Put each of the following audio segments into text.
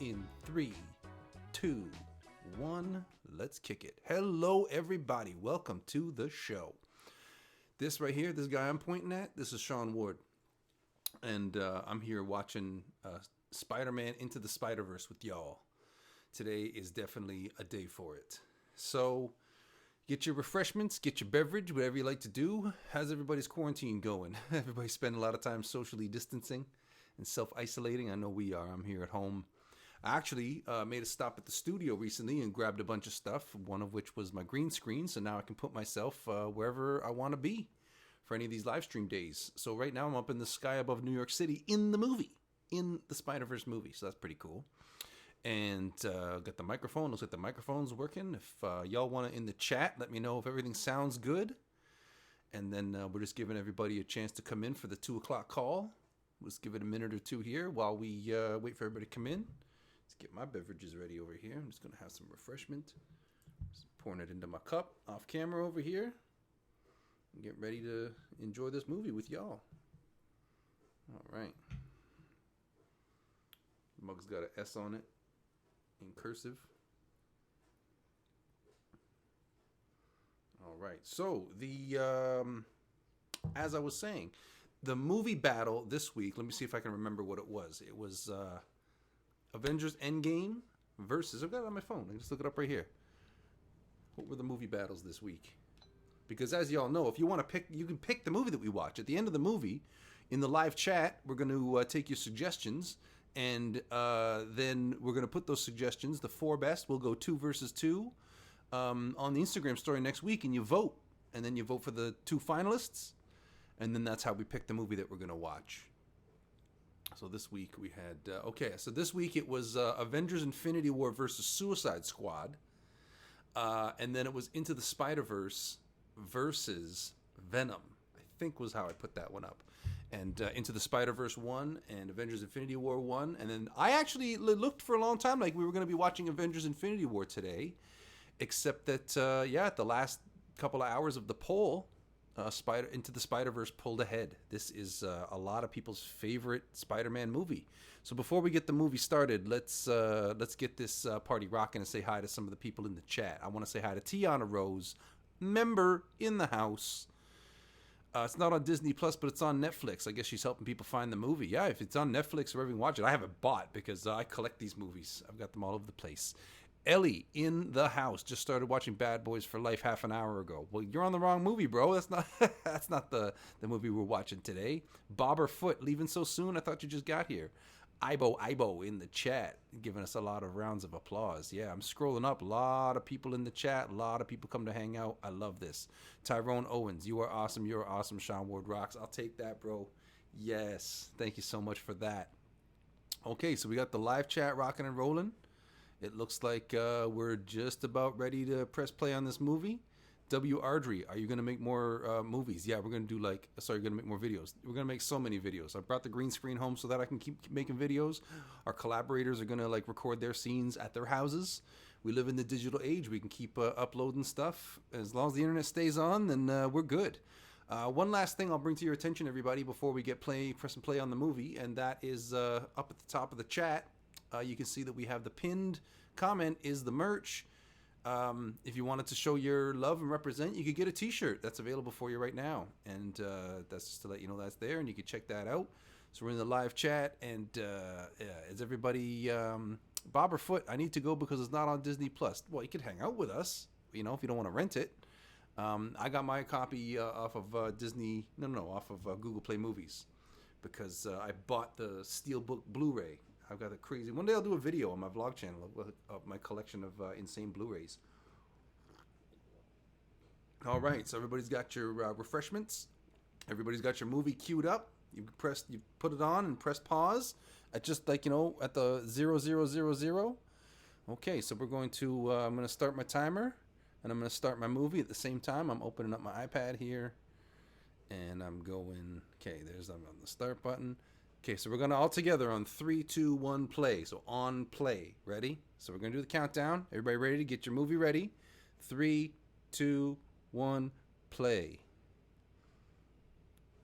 In 3, 2, 1, let's kick it. Hello, everybody. Welcome to the show. This right here, this guy I'm pointing at, this is Sean Ward. And I'm here watching Spider-Man Into the Spider-Verse with y'all. Today is definitely a day for it. So, get your refreshments, get your beverage, whatever you like to do. How's everybody's quarantine going? Everybody spend a lot of time socially distancing and self-isolating. I know we are. I'm here at home. I actually made a stop at the studio recently and grabbed a bunch of stuff, one of which was my green screen, so now I can put myself wherever I want to be for any of these live stream days. So right now I'm up in the sky above New York City in the movie, in the Spider-Verse movie, so that's pretty cool. And got the microphone. Looks like the microphone's working. If y'all want to in the chat, let me know if everything sounds good. And then we're just giving everybody a chance to come in for the 2 o'clock call. Let's give it a minute or two here while we wait for everybody to come in. Let's get my beverages ready over here. I'm just going to have some refreshment. Just pouring it into my cup off camera over here. And get ready to enjoy this movie with y'all. All right. Mug's got an S on it in cursive. All right. So, as I was saying, the movie battle this week, let me see if I can remember what it was. It was Avengers Endgame versus, I've got it on my phone. I can just look it up right here. What were the movie battles this week? Because as y'all know, if you want to pick, you can pick the movie that we watch. At the end of the movie, in the live chat, we're going to take your suggestions. And then we're going to put those suggestions, the 4 best, we'll go 2 versus 2 on the Instagram story next week. And you vote. And then you vote for the 2 finalists. And then that's how we pick the movie that we're going to watch. So this week we had, so this week it was Avengers Infinity War versus Suicide Squad. And then it was Into the Spider-Verse versus Venom, I think was how I put that one up. And Into the Spider-Verse 1 and Avengers Infinity War 1. And then I actually looked for a long time like we were going to be watching Avengers Infinity War today. Except that, at the last couple of hours of the poll, Into the Spider-Verse pulled ahead. This is a lot of people's favorite Spider-Man movie. So before we get the movie started, let's get this party rocking and say hi to some of the people in the chat. I want to say hi to Tiana Rose, member in the house. It's not on Disney Plus, but it's on Netflix. I guess she's helping people find the movie. Yeah, if it's on Netflix or wherever you can watch it. I haven't bought because I collect these movies. I've got them all over the place. Ellie in the house just started watching Bad Boys for Life half an hour ago. Well, you're on the wrong movie, bro. That's not the movie we're watching today. Bobber Foot, leaving so soon? I thought you just got here. Ibo in the chat, giving us a lot of rounds of applause. Yeah, I'm scrolling up. A lot of people in the chat. A lot of people come to hang out. I love this. Tyrone Owens, you are awesome. You're awesome. Sean Ward rocks. I'll take that, bro. Yes. Thank you so much for that. Okay, so we got the live chat rocking and rolling. It looks like we're just about ready to press play on this movie. W. Ardrey, are you going to make more movies? Yeah, we're going to do you're going to make more videos. We're going to make so many videos. I brought the green screen home so that I can keep making videos. Our collaborators are going to record their scenes at their houses. We live in the digital age. We can keep uploading stuff. As long as the internet stays on, then we're good. One last thing I'll bring to your attention, everybody, before we get press and play on the movie, and that is up at the top of the chat. You can see that we have the pinned comment is the merch. If you wanted to show your love and represent, you could get a t-shirt that's available for you right now. And that's just to let you know that's there, and you can check that out. So we're in the live chat, and is everybody... Bobber Foot, I need to go because it's not on Disney Plus. Well, you could hang out with us, if you don't want to rent it. I got my copy off of off of Google Play Movies because I bought the Steelbook Blu-ray. I've got a crazy... One day I'll do a video on my vlog channel of my collection of insane Blu-rays. All right, so everybody's got your refreshments. Everybody's got your movie queued up. You put it on and press pause at just at the 0000. Okay, so we're going to... I'm going to start my timer, and I'm going to start my movie at the same time. I'm opening up my iPad here, and I'm going... Okay, I'm on the start button. Okay, so we're going to all together on 3, 2, 1, play. So on play. Ready? So we're going to do the countdown. Everybody ready to get your movie ready? 3, 2, 1, play.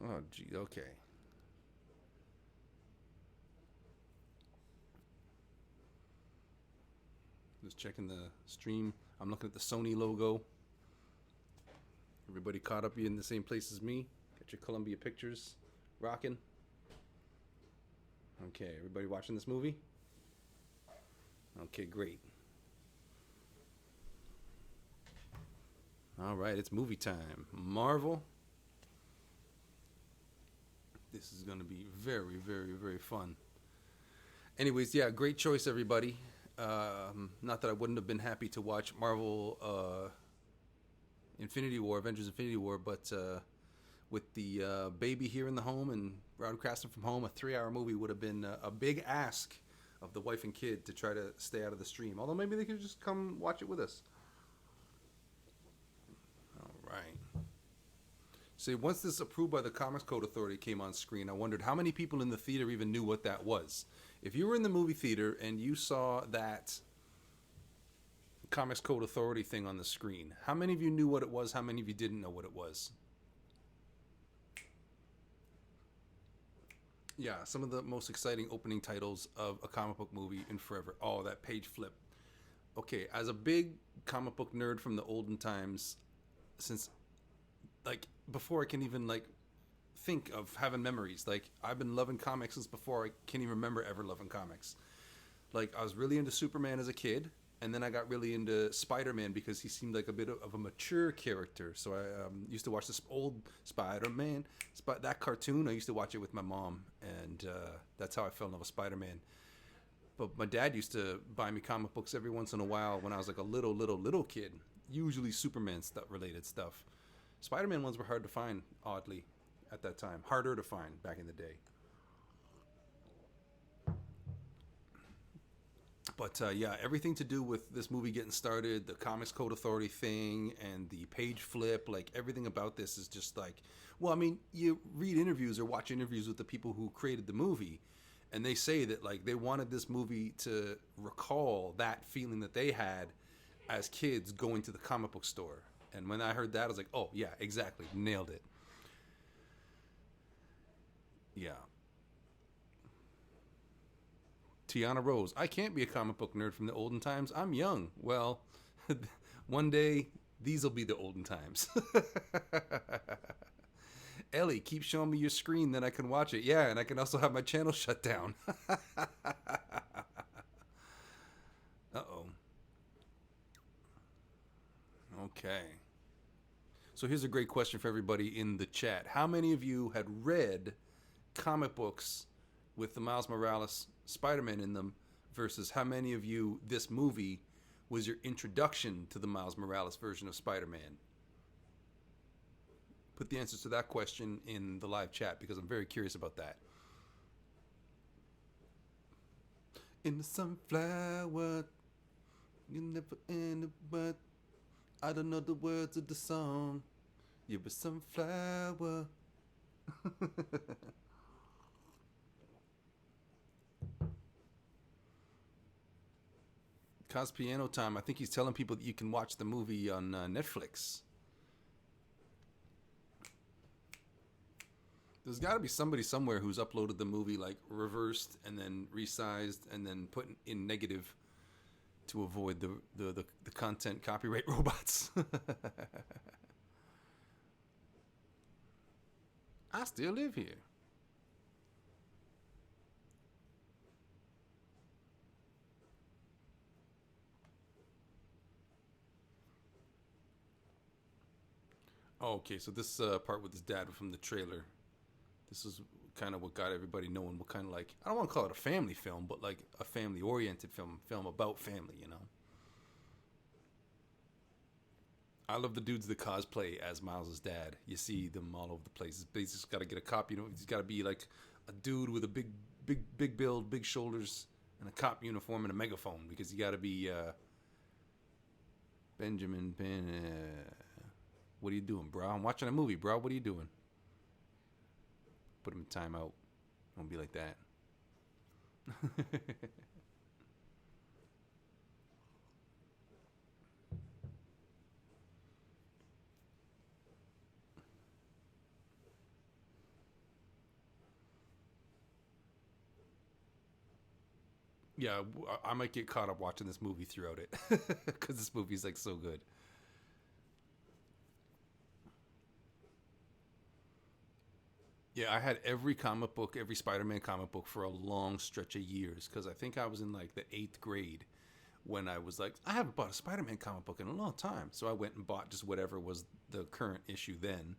Oh, gee, okay. Just checking the stream. I'm looking at the Sony logo. Everybody caught up in the same place as me. Got your Columbia Pictures rocking. Okay, everybody watching this movie? Okay, great. All right, it's movie time. Marvel. This is going to be very, very, very fun. Anyways, yeah, great choice, everybody. Not that I wouldn't have been happy to watch Marvel Infinity War, Avengers Infinity War, but with the baby here in the home and broadcasting from home, a 3-hour movie would have been a big ask of the wife and kid to try to stay out of the stream. Although maybe they could just come watch it with us. All right. See, once this approved by the Comics Code Authority came on screen, I wondered how many people in the theater even knew what that was. If you were in the movie theater and you saw that Comics Code Authority thing on the screen, how many of you knew what it was? How many of you didn't know what it was? Yeah, some of the most exciting opening titles of a comic book movie in forever. Oh, that page flip. Okay, as a big comic book nerd from the olden times, since like before I can even like think of having memories, like I've been loving comics since before I can even remember ever loving comics. Like I was really into Superman as a kid, and then I got really into Spider-Man because he seemed like a bit of a mature character. So I used to watch this old Spider-Man, that cartoon. I used to watch it with my mom, and that's how I fell in love with Spider-Man. But my dad used to buy me comic books every once in a while when I was like a little kid, usually Superman related stuff. Spider-Man ones were hard to find, oddly, at that time. Harder to find back in the day. But yeah, everything to do with this movie getting started, the Comics Code Authority thing, and the page flip, like everything about this is just like, well, I mean, you read interviews or watch interviews with the people who created the movie, and they say that like they wanted this movie to recall that feeling that they had as kids going to the comic book store. And when I heard that, I was like, oh, yeah, exactly. Nailed it. Yeah. Tiana Rose, I can't be a comic book nerd from the olden times. I'm young. Well, one day, these will be the olden times. Ellie, keep showing me your screen, then I can watch it. Yeah, and I can also have my channel shut down. Uh-oh. Okay. So here's a great question for everybody in the chat. How many of you had read comic books with the Miles Morales Spider-Man in them versus how many of you, this movie was your introduction to the Miles Morales version of Spider-Man? Put the answers to that question in the live chat because I'm very curious about that. In the sunflower, you never end, but I don't know the words of the song. You're a sunflower. Cos Piano Time. I think he's telling people that you can watch the movie on Netflix. There's got to be somebody somewhere who's uploaded the movie like reversed and then resized and then put in negative to avoid the content copyright robots. I still live here. Oh, okay, so this part with his dad from the trailer. This is kind of what got everybody knowing what kind of like, I don't want to call it a family film, but like a family-oriented film about family, you know? I love the dudes that cosplay as Miles' dad. You see them all over the place. He's just got to get a cop, you know? He's got to be like a dude with a big build, big shoulders, and a cop uniform and a megaphone because you got to be Benjamin Penn. What are you doing, bro? I'm watching a movie, bro. What are you doing? Put him in timeout. Don't be like that. Yeah, I might get caught up watching this movie throughout it because this movie's like so good. Yeah, I had every comic book, every Spider-Man comic book for a long stretch of years because I think I was in like the 8th grade when I was like, I haven't bought a Spider-Man comic book in a long time. So I went and bought just whatever was the current issue then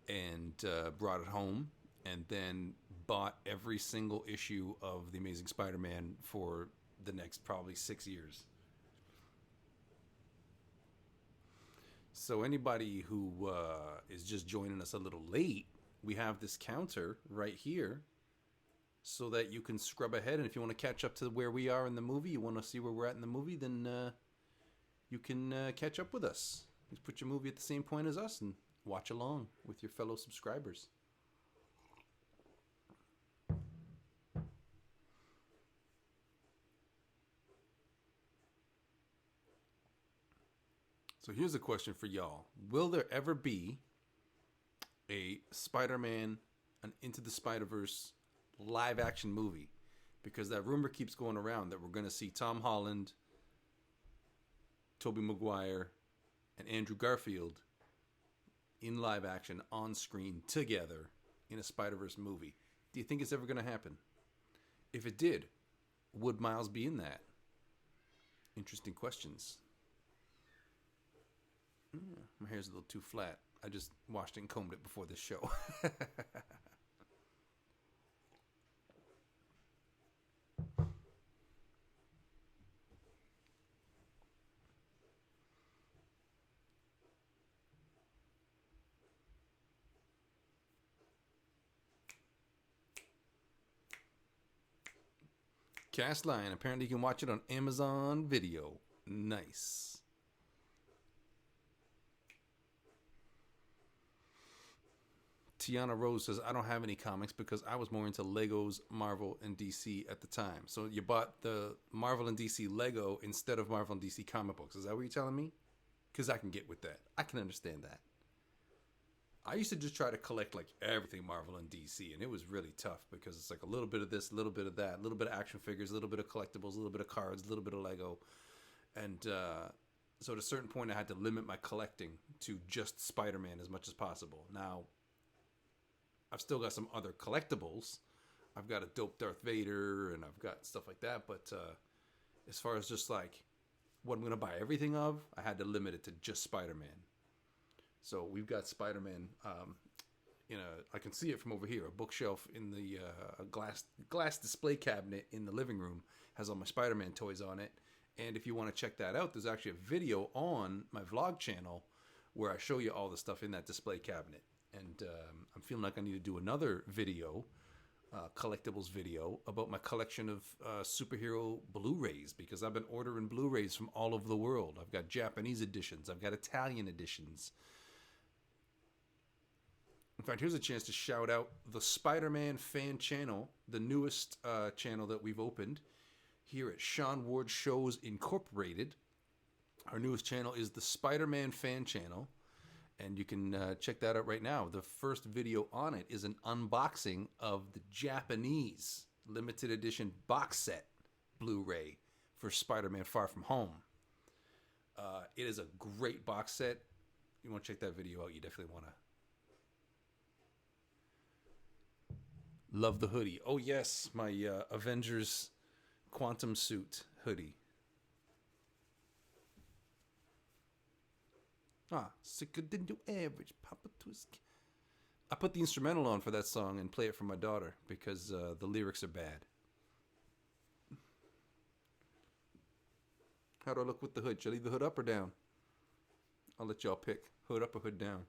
and brought it home and then bought every single issue of The Amazing Spider-Man for the next probably 6 years. So anybody who is just joining us a little late, we have this counter right here so that you can scrub ahead. And if you want to catch up to where we are in the movie, you want to see where we're at in the movie, then you can catch up with us. Just put your movie at the same point as us and watch along with your fellow subscribers. So here's a question for y'all. Will there ever be a Spider-Man, an Into the Spider-Verse live action movie? Because that rumor keeps going around that we're going to see Tom Holland, Tobey Maguire, and Andrew Garfield in live action on screen together in a Spider-Verse movie. Do you think it's ever going to happen? If it did, would Miles be in that? Interesting questions. My hair's a little too flat. I just washed it and combed it before this show. Cast Lion. Apparently you can watch it on Amazon Video. Nice. Tiana Rose says, I don't have any comics because I was more into Legos, Marvel, and DC at the time. So you bought the Marvel and DC Lego instead of Marvel and DC comic books. Is that what you're telling me? Because I can get with that. I can understand that. I used to just try to collect like everything Marvel and DC, and it was really tough because it's like a little bit of this, a little bit of that, a little bit of action figures, a little bit of collectibles, a little bit of cards, a little bit of Lego. And so at a certain point, I had to limit my collecting to just Spider-Man as much as possible. Now, I've still got some other collectibles. I've got a dope Darth Vader and I've got stuff like that. But as far as just like what I'm going to buy everything of, I had to limit it to just Spider-Man. So we've got Spider-Man I can see it from over here. A bookshelf in the glass display cabinet in the living room has all my Spider-Man toys on it. And if you want to check that out, there's actually a video on my vlog channel where I show you all the stuff in that display cabinet. And I'm feeling like I need to do another video, collectibles video, about my collection of superhero Blu-rays, because I've been ordering Blu-rays from all over the world. I've got Japanese editions. I've got Italian editions. In fact, here's a chance to shout out the Spider-Man fan channel, the newest channel that we've opened here at Sean Ward Shows Incorporated. Our newest channel is the Spider-Man fan channel. And you can check that out right now. The first video on it is an unboxing of the Japanese limited edition box set Blu-ray for Spider-Man Far From Home. It is a great box set. You want to check that video out, you definitely want to. Love the hoodie. Oh, yes, my Avengers Quantum Suit hoodie. Sicker than your average Papa Twist. I put the instrumental on for that song and play it for my daughter because the lyrics are bad. How do I look with the hood? Should I leave the hood up or down? I'll let y'all pick. Hood up or hood down.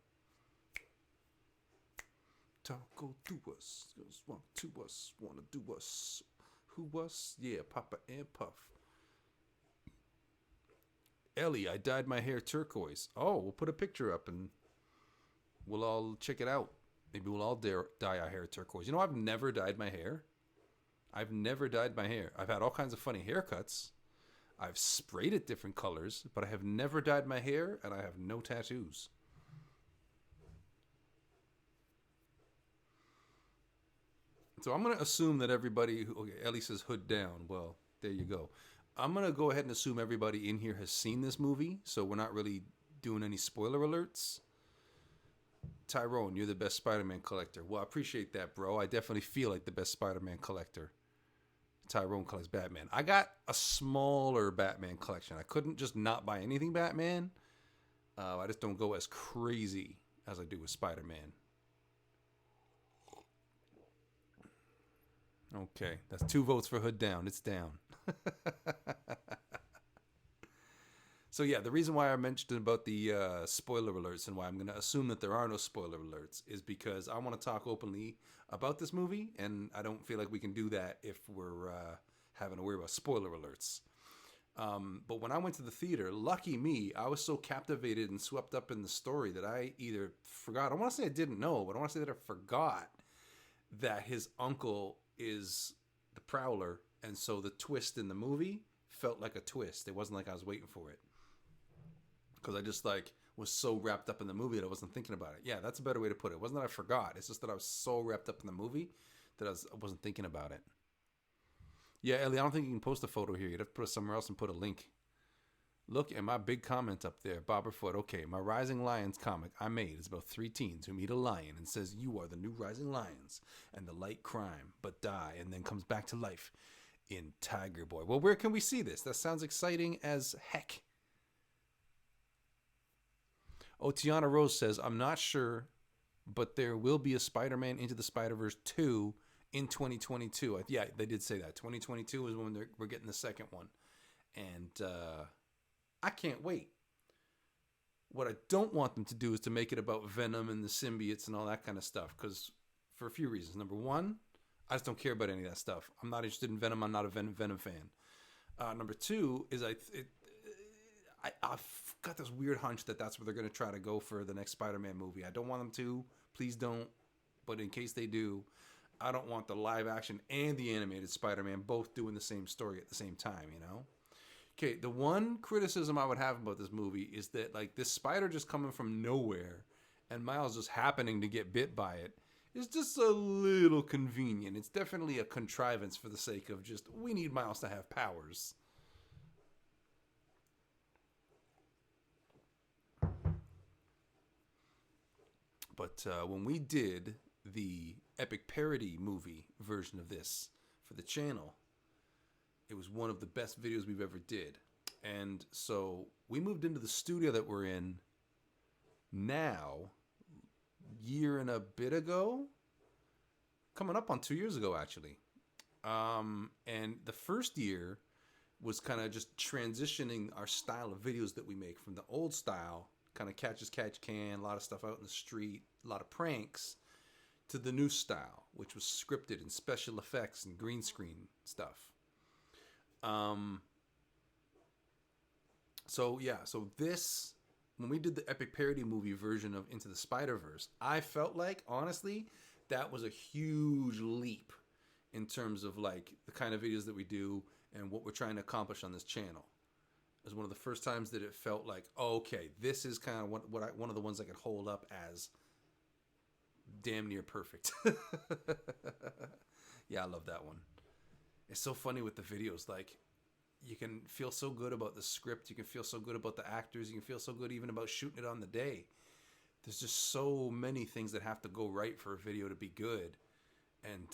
Talk go to us. Want to us. Want to do us. Who us? Yeah, Papa and Puff. Ellie, I dyed my hair turquoise. Oh, we'll put a picture up and we'll all check it out. Maybe we'll all dye our hair turquoise. You know, I've never dyed my hair. I've never dyed my hair. I've had all kinds of funny haircuts. I've sprayed it different colors, but I have never dyed my hair, and I have no tattoos. So I'm going to assume that everybody who... Okay, Ellie says hood down. Well, There you go. I'm going to go ahead and assume everybody in here has seen this movie, so we're not really doing any spoiler alerts. Tyrone, you're the best Spider-Man collector. Well, I appreciate that, bro. I definitely feel like the best Spider-Man collector. Tyrone collects Batman. I got a smaller Batman collection. I couldn't just not buy anything Batman. I just don't go as crazy as I do with Spider-Man. Okay, that's 2 votes for Hood down. It's down. So yeah, the reason why I mentioned about the spoiler alerts and why I'm going to assume that there are no spoiler alerts is because I want to talk openly about this movie, and I don't feel like we can do that if we're having to worry about spoiler alerts. But when I went to the theater, lucky me, I was so captivated and swept up in the story that I either forgot, I don't want to say I didn't know, but I want to say that I forgot that his uncle is the Prowler, and so the twist in the movie felt like a twist. It wasn't like I was waiting for it. Because I just was so wrapped up in the movie that I wasn't thinking about it. Yeah, that's a better way to put it. It wasn't that I forgot. It's just that I was so wrapped up in the movie that I wasn't thinking about it. Yeah, Ellie, I don't think you can post a photo here. You'd have to put it somewhere else and put a link. Look at my big comment up there. Bobberfoot, okay, my Rising Lions comic I made is about 3 teens who meet a lion and says, "You are the new Rising Lions," and the light crime, but die, and then comes back to life in Tiger Boy. Well, where can we see this? That sounds exciting as heck. Oh, Tiana Rose says, I'm not sure, but there will be a Spider-Man Into the Spider-Verse 2 in 2022. Yeah, they did say that. 2022 is when we're getting the second one. And I can't wait. What I don't want them to do is to make it about Venom and the symbiotes and all that kind of stuff. Because for a few reasons. Number one, I just don't care about any of that stuff. I'm not interested in Venom. I'm not a Venom fan. Number two is I've got this weird hunch that that's where they're going to try to go for the next Spider-Man movie. I don't want them to. Please don't. But in case they do, I don't want the live action and the animated Spider-Man both doing the same story at the same time, you know? Okay, the one criticism I would have about this movie is that, this spider just coming from nowhere and Miles just happening to get bit by it is just a little convenient. It's definitely a contrivance for the sake of just, we need Miles to have powers. But when we did the epic parody movie version of this for the channel, it was one of the best videos we've ever did. And so we moved into the studio that we're in now, year and a bit ago, coming up on 2 years ago, actually. And the first year was kind of just transitioning our style of videos that we make from the old style, kind of catch as catch can, a lot of stuff out in the street, a lot of pranks, to the new style, which was scripted and special effects and green screen stuff. So this, when we did the epic parody movie version of Into the Spider-Verse, I felt like, honestly, that was a huge leap in terms of the kind of videos that we do and what we're trying to accomplish on this channel. It was one of the first times that it felt like, oh, okay, this is kind of one of the ones I could hold up as damn near perfect. Yeah, I love that one. It's so funny with the videos. You can feel so good about the script. You can feel so good about the actors. You can feel so good even about shooting it on the day. There's just so many things that have to go right for a video to be good. And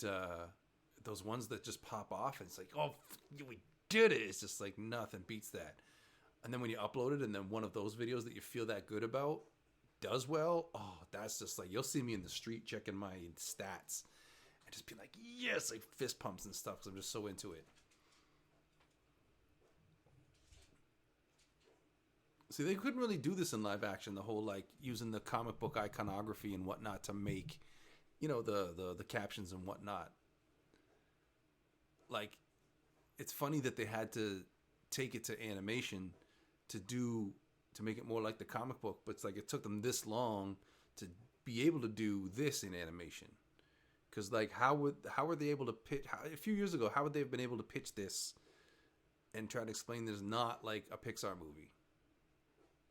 those ones that just pop off, it's like, oh, we did it. It's just nothing beats that. And then when you upload it and then one of those videos that you feel that good about does well, oh, that's just you'll see me in the street checking my stats and just be like, yes, fist pumps and stuff because I'm just so into it. See, they couldn't really do this in live action, the whole using the comic book iconography and whatnot to make, the captions and whatnot. It's funny that they had to take it to animation to make it more like the comic book, but it's it took them this long to be able to do this in animation. Because how were they able to pitch a few years ago? How would they have been able to pitch this and try to explain there's not a Pixar movie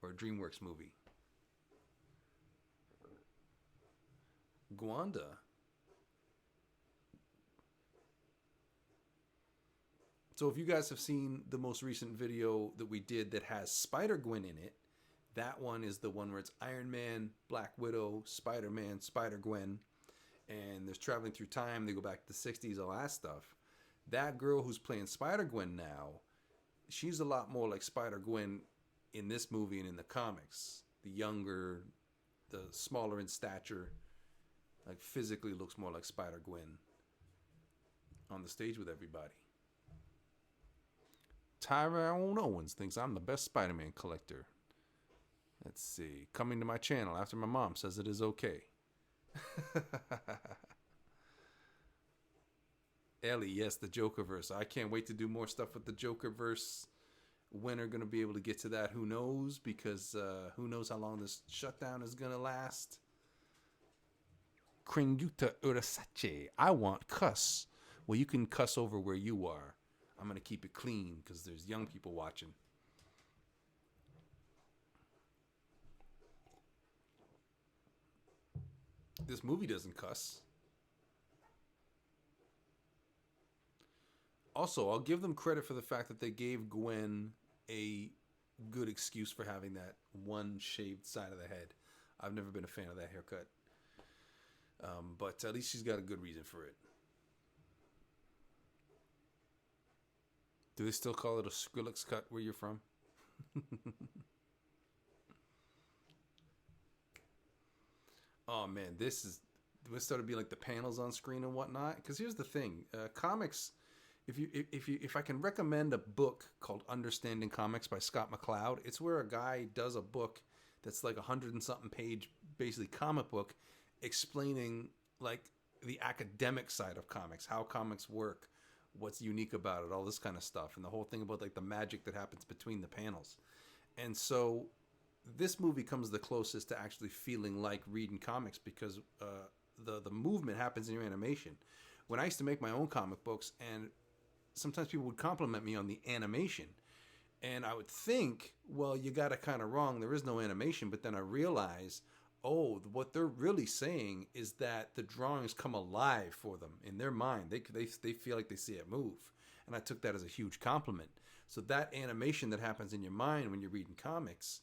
or a DreamWorks movie? Gwanda. So if you guys have seen the most recent video that we did that has Spider-Gwen in it, that one is the one where it's Iron Man, Black Widow, Spider-Man, Spider-Gwen, and there's traveling through time. They go back to the 60s, all that stuff. That girl who's playing Spider-Gwen now, she's a lot more like Spider-Gwen in this movie and in the comics. The younger, the smaller in stature, like physically looks more like Spider-Gwen on the stage with everybody. Tyrone Owens thinks I'm the best Spider-Man collector. Let's see. Coming to my channel after my mom says it is okay. Ellie, yes, the Jokerverse. I can't wait to do more stuff with the Jokerverse. When are going to be able to get to that? Who knows? Because who knows how long this shutdown is going to last. Kringuta Urasache. I want cuss. Well, you can cuss over where you are. I'm going to keep it clean because there's young people watching. This movie doesn't cuss. Also, I'll give them credit for the fact that they gave Gwen a good excuse for having that one shaved side of the head. I've never been a fan of that haircut. But at least she's got a good reason for it. Do they still call it a Skrillex cut where you're from? Oh man, this started being like the panels on screen and whatnot. Because here's the thing, comics. If I can recommend a book called Understanding Comics by Scott McCloud, it's where a guy does a book that's like 100 and something page, basically comic book, explaining like the academic side of comics, how comics work, what's unique about it, all this kind of stuff, and the whole thing about like the magic that happens between the panels. And so this movie comes the closest to actually feeling like reading comics because the movement happens in your animation. When I used to make my own comic books, and sometimes people would compliment me on the animation, and I would think, well, you got it kind of wrong. There is no animation. But then I realized, oh, what they're really saying is that the drawings come alive for them in their mind. They feel like they see it move. And I took that as a huge compliment. So that animation that happens in your mind when you're reading comics,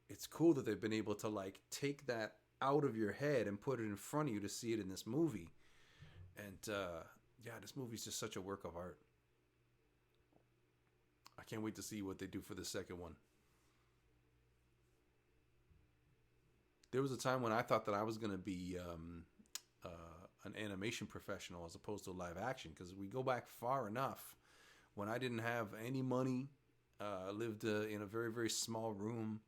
it's cool that they've been able to like take that out of your head and put it in front of you to see it in this movie. And yeah, this movie's just such a work of art. I can't wait to see what they do for the second one. There was a time when I thought that I was going to be an animation professional as opposed to live action, because we go back far enough when I didn't have any money. I lived in a very, very small room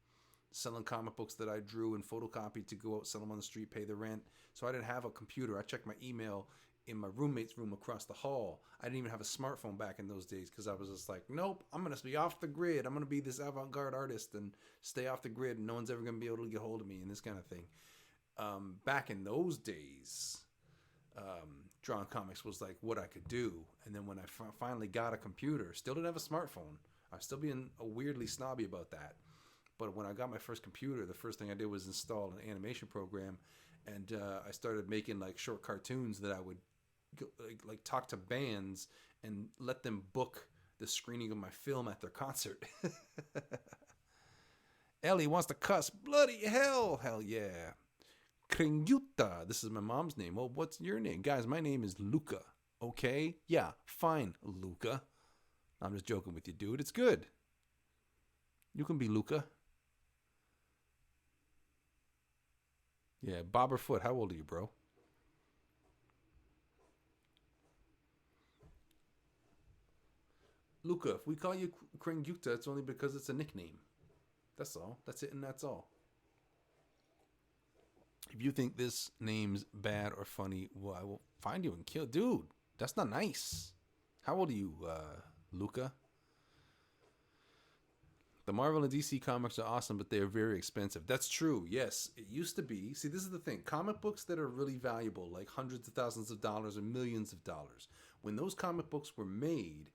selling comic books that I drew and photocopied to go out, sell them on the street, pay the rent. So I didn't have a computer. I checked my email in my roommate's room across the hall. I didn't even have a smartphone back in those days because I was just like, nope, I'm going to be off the grid. I'm going to be this avant-garde artist and stay off the grid, and no one's ever going to be able to get hold of me and this kind of thing. Back in those days, drawing comics was like what I could do. And then when I finally got a computer, still didn't have a smartphone. I was still being weirdly snobby about that. But when I got my first computer, the first thing I did was install an animation program, and I started making like short cartoons that I would like talk to bands and let them book the screening of my film at their concert. Ellie wants to cuss. Bloody hell. Hell yeah. Kringuta. This is my mom's name. Well, what's your name? Guys, my name is Luca. Okay? Yeah, fine, Luca. I'm just joking with you, dude. It's good. You can be Luca. Yeah, Bobberfoot. How old are you, bro? Luca, if we call you Kringuta, it's only because it's a nickname. That's all. That's it, and that's all. If you think this name's bad or funny, well, I will find you and kill. Dude, that's not nice. How old are you, Luca? The Marvel and DC comics are awesome, but they are very expensive. That's true. Yes, it used to be. See, this is the thing. Comic books that are really valuable, like hundreds of thousands of dollars or millions of dollars, when those comic books were made,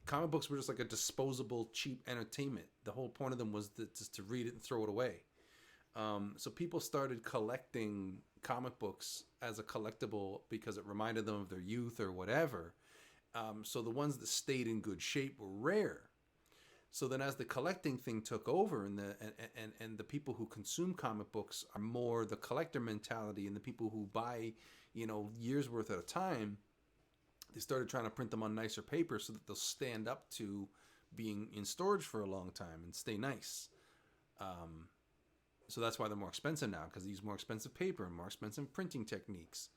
comic books were just like a disposable, cheap entertainment. The whole point of them was just to read it and throw it away. So people started collecting comic books as a collectible because it reminded them of their youth or whatever. So the ones that stayed in good shape were rare. So then, as the collecting thing took over, and the people who consume comic books are more the collector mentality, and the people who buy, years worth at a time, they started trying to print them on nicer paper so that they'll stand up to being in storage for a long time and stay nice. So that's why they're more expensive now, because they use more expensive paper and more expensive printing techniques.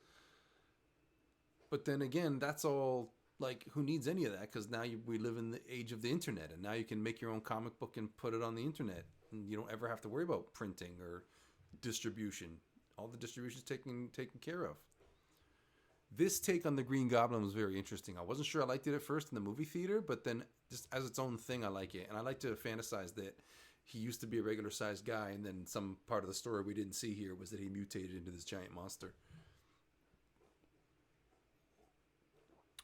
But then again, that's all. Like, who needs any of that? Because now we live in the age of the internet, and now you can make your own comic book and put it on the internet, and you don't ever have to worry about printing or distribution. All the distribution is taken care of. This take on the Green Goblin was very interesting. I wasn't sure I liked it at first in the movie theater, but then just as its own thing, I like it. And I like to fantasize that he used to be a regular-sized guy, and then some part of the story we didn't see here was that he mutated into this giant monster.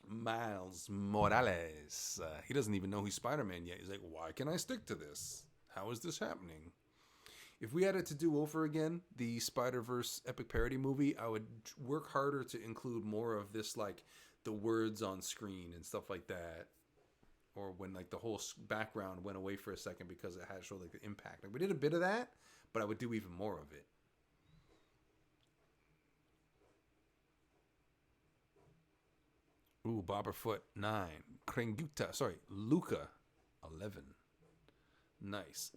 Miles Morales. He doesn't even know he's Spider-Man yet. He's like, why can I stick to this? How is this happening? If we had it to do over again, the Spider-Verse epic parody movie, I would work harder to include more of this, like the words on screen and stuff like that. Or when like the whole background went away for a second because it had to show like the impact. Like, we did a bit of that, but I would do even more of it. Ooh, Bobber Foot 9. Luca 11. Nice.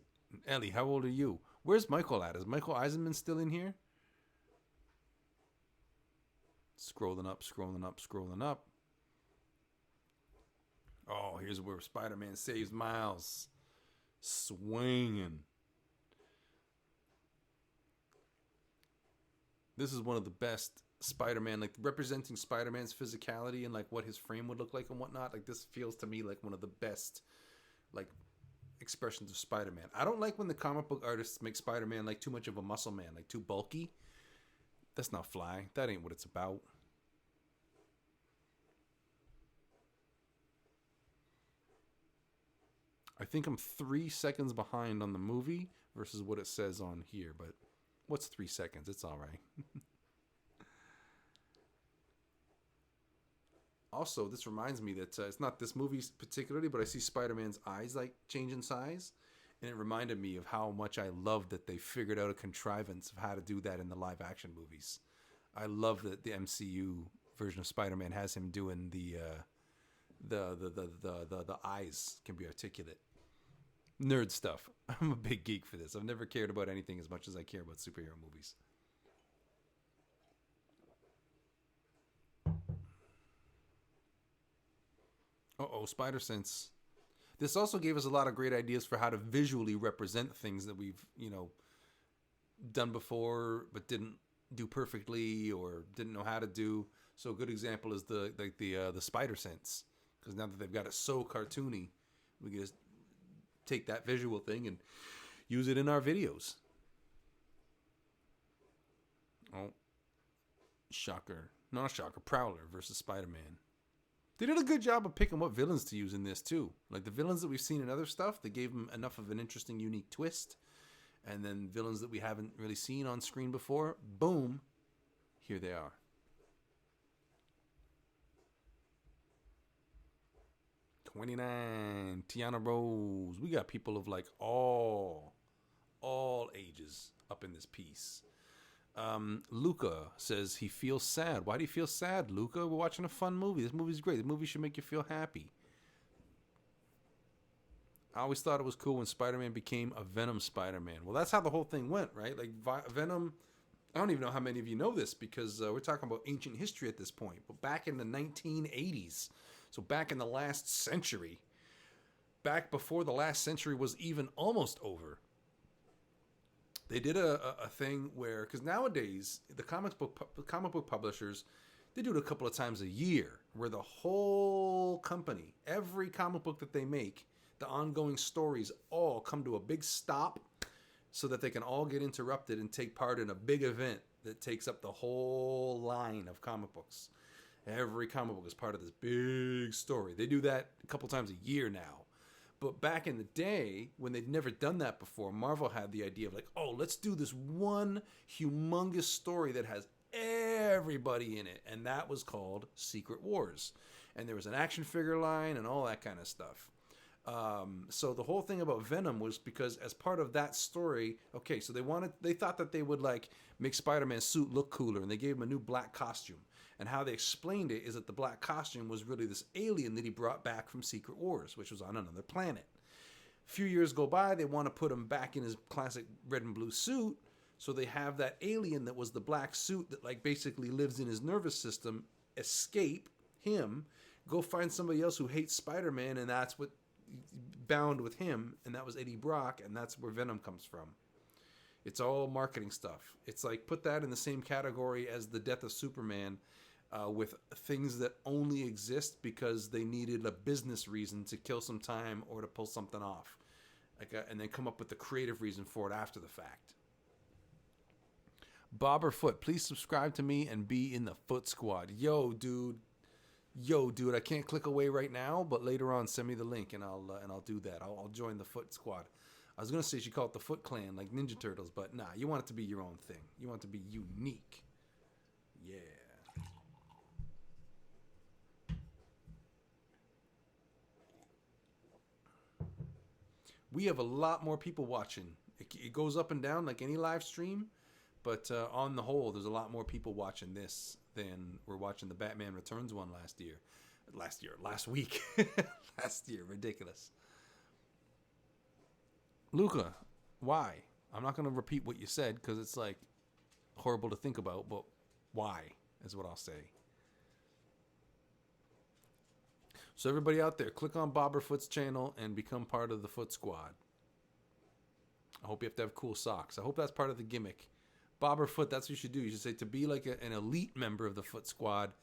Ellie, how old are you? Where's Michael at? Is Michael Eisenman still in here? Scrolling up. Oh, here's where Spider-Man saves Miles. Swinging. This is one of the best Spider-Man, like representing Spider-Man's physicality and like what his frame would look like and whatnot. Like, this feels to me like one of the best like expressions of Spider-Man. I don't like when the comic book artists make Spider-Man like too much of a muscle man, like too bulky. That's not fly. That ain't what it's about. I think I'm 3 seconds behind on the movie versus what it says on here, but what's 3 seconds? It's all right. Also, this reminds me that it's not this movie particularly, but I see Spider-Man's eyes like change in size, and it reminded me of how much I love that they figured out a contrivance of how to do that in the live-action movies. I love that the MCU version of Spider-Man has him doing the eyes can be articulate. Nerd stuff. I'm a big geek for this. I've never cared about anything as much as I care about superhero movies. Spider Sense. This also gave us a lot of great ideas for how to visually represent things that we've, done before but didn't do perfectly or didn't know how to do. So a good example is the Spider Sense, because now that they've got it so cartoony, we can just take that visual thing and use it in our videos. Oh, shocker. Not a shocker. Prowler versus Spider-Man. They did a good job of picking what villains to use in this, too. Like, the villains that we've seen in other stuff, they gave them enough of an interesting, unique twist. And then villains that we haven't really seen on screen before, boom, here they are. '29, Tiana Rose. We got people of, like, all ages up in this piece. Luca says he feels sad. Why do you feel sad, Luca? We're watching a fun movie. This movie's great. The movie should make you feel happy. I always thought it was cool when Spider-Man became a Venom Spider-Man. Well, that's how the whole thing went, right? Like, Venom, I don't even know how many of you know this, because we're talking about ancient history at this point. But back in the 1980s, so back in the last century, back before the last century was even almost over, they did a thing where, because nowadays the comic book publishers, they do it a couple of times a year, where the whole company, every comic book that they make, the ongoing stories all come to a big stop, so that they can all get interrupted and take part in a big event that takes up the whole line of comic books. Every comic book is part of this big story. They do that a couple times a year now. But back in the day, when they'd never done that before, Marvel had the idea of like, oh, let's do this one humongous story that has everybody in it. And that was called Secret Wars. and there was an action figure line and all that kind of stuff. So the whole thing about Venom was because as part of that story, okay, so they thought that they would like make Spider-Man's suit look cooler, and they gave him a new black costume. And how they explained it is that the black costume was really this alien that he brought back from Secret Wars, which was on another planet. A few years go by, they want to put him back in his classic red and blue suit, so they have that alien that was the black suit that like basically lives in his nervous system escape him, go find somebody else who hates Spider-Man, and that's what bound with him, and that was Eddie Brock, and that's where Venom comes from. It's all marketing stuff. It's like put that in the same category as the death of Superman, with things that only exist because they needed a business reason to kill some time or to pull something off, and then come up with the creative reason for it after the fact. Bobber Foot, please subscribe to me and be in the Foot Squad. Yo, dude, I can't click away right now, but later on, send me the link and I'll do that. I'll join the Foot Squad. I was gonna say you should call it the Foot Clan, like Ninja Turtles, but nah, you want it to be your own thing. You want it to be unique. Yeah. We have a lot more people watching. It goes up and down like any live stream, but on the whole, there's a lot more people watching this than were watching the Batman Returns one last week. Last year, ridiculous. Luca, why? I'm not going to repeat what you said because it's like horrible to think about, but why is what I'll say. So everybody out there, click on Bobberfoot's channel and become part of the Foot Squad. I hope you have to have cool socks. I hope that's part of the gimmick. Bobberfoot, that's what you should do. You should say, to be like an elite member of the Foot Squad,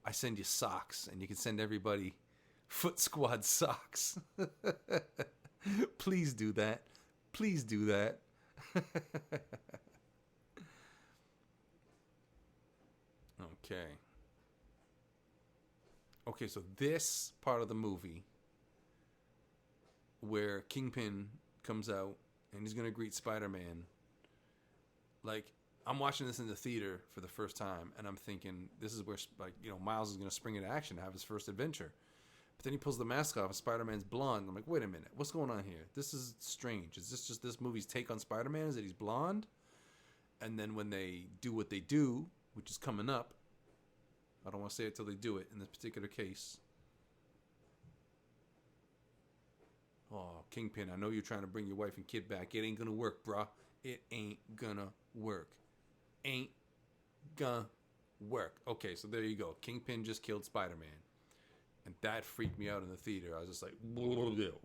I send you socks, and you can send everybody Foot Squad socks. Please do that. Please do that. Okay. Okay, so this part of the movie where Kingpin comes out and he's going to greet Spider-Man, like, I'm watching this in the theater for the first time, and I'm thinking, this is where, like, you know, Miles is going to spring into action to have his first adventure. But then he pulls the mask off and Spider-Man's blonde. I'm like, wait a minute, what's going on here? This is strange. Is this just this movie's take on Spider-Man? Is that he's blonde? And then when they do what they do, which is coming up, I don't want to say it till they do it in this particular case. Oh, Kingpin, I know you're trying to bring your wife and kid back. It ain't gonna work, bruh. It ain't gonna work. Ain't gonna work. Okay, so there you go. Kingpin just killed Spider-Man. And that freaked me out in the theater. I was just like,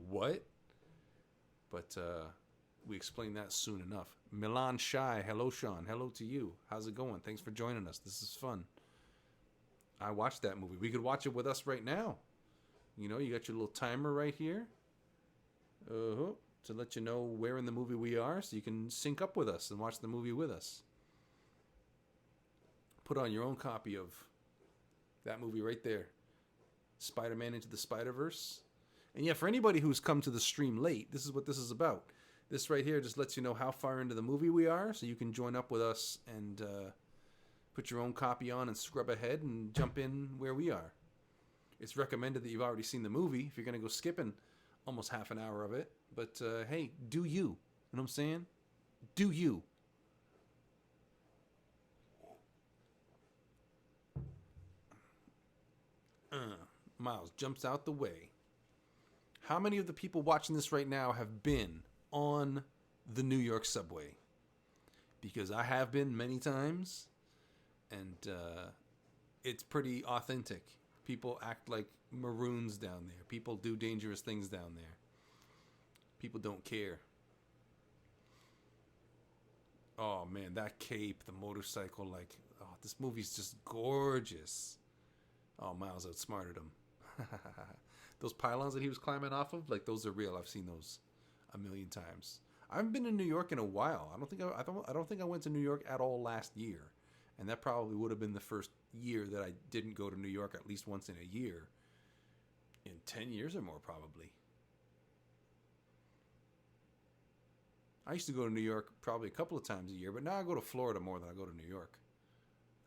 what? But we explained that soon enough. Milan Shai, hello, Sean. Hello to you. How's it going? Thanks for joining us. This is fun. I watched that movie. We could watch it with us right now. You know, you got your little timer right here. To let you know where in the movie we are, so you can sync up with us and watch the movie with us. Put on your own copy of that movie right there. Spider-Man Into the Spider-Verse. And yeah, for anybody who's come to the stream late, this is what this is about. This right here just lets you know how far into the movie we are, so you can join up with us and put your own copy on and scrub ahead and jump in where we are. It's recommended that you've already seen the movie if you're going to go skipping almost half an hour of it. But hey, do you. You know what I'm saying? Do you. Miles jumps out the way. How many of the people watching this right now have been on the New York subway? Because I have been many times, and it's pretty authentic. People act like maroons down there. People do dangerous things down there. People don't care. Oh man, that cape, the motorcycle, like, oh, this movie's just gorgeous. Oh, Miles outsmarted him. Those pylons that he was climbing off of, like, those are real. I've seen those a million times. I haven't been in New York in a while. I don't think I went to New York at all last year, and that probably would have been the first year that I didn't go to New York at least once in a year, in 10 years or more probably. I used to go to New York probably a couple of times a year, but now I go to Florida more than I go to New York.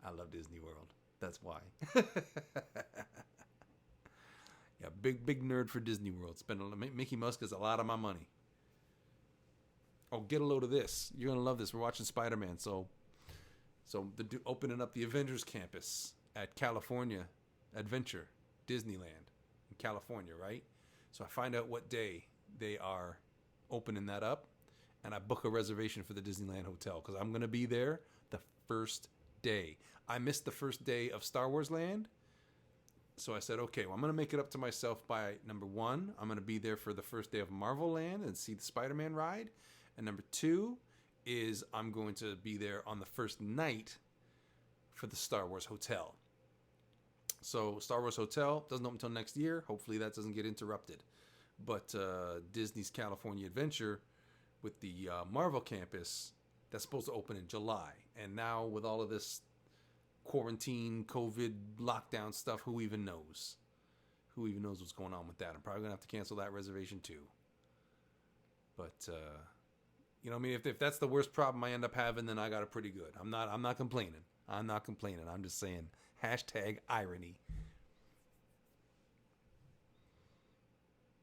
I love Disney World. That's why. Yeah, big nerd for Disney World. Mickey Mouse gets a lot of my money. Oh, get a load of this. You're gonna love this. We're watching Spider-Man, so opening up the Avengers campus at California Adventure Disneyland in California, right? So I find out what day they are opening that up, and I book a reservation for the Disneyland hotel because I'm gonna be there the first day. I missed the first day of Star Wars Land, so I said, okay, well, I'm gonna make it up to myself by number one, I'm gonna be there for the first day of Marvel Land and see the Spider-Man ride, and number two is I'm going to be there on the first night for the Star Wars Hotel. So Star Wars Hotel doesn't open until next year. Hopefully that doesn't get interrupted. But Disney's California Adventure with the Marvel campus, that's supposed to open in July. And now with all of this quarantine, COVID, lockdown stuff, who even knows? Who even knows what's going on with that? I'm probably going to have to cancel that reservation too. But... you know what I mean? If that's the worst problem I end up having, then I got it pretty good. I'm not complaining. I'm not complaining. I'm just saying #irony.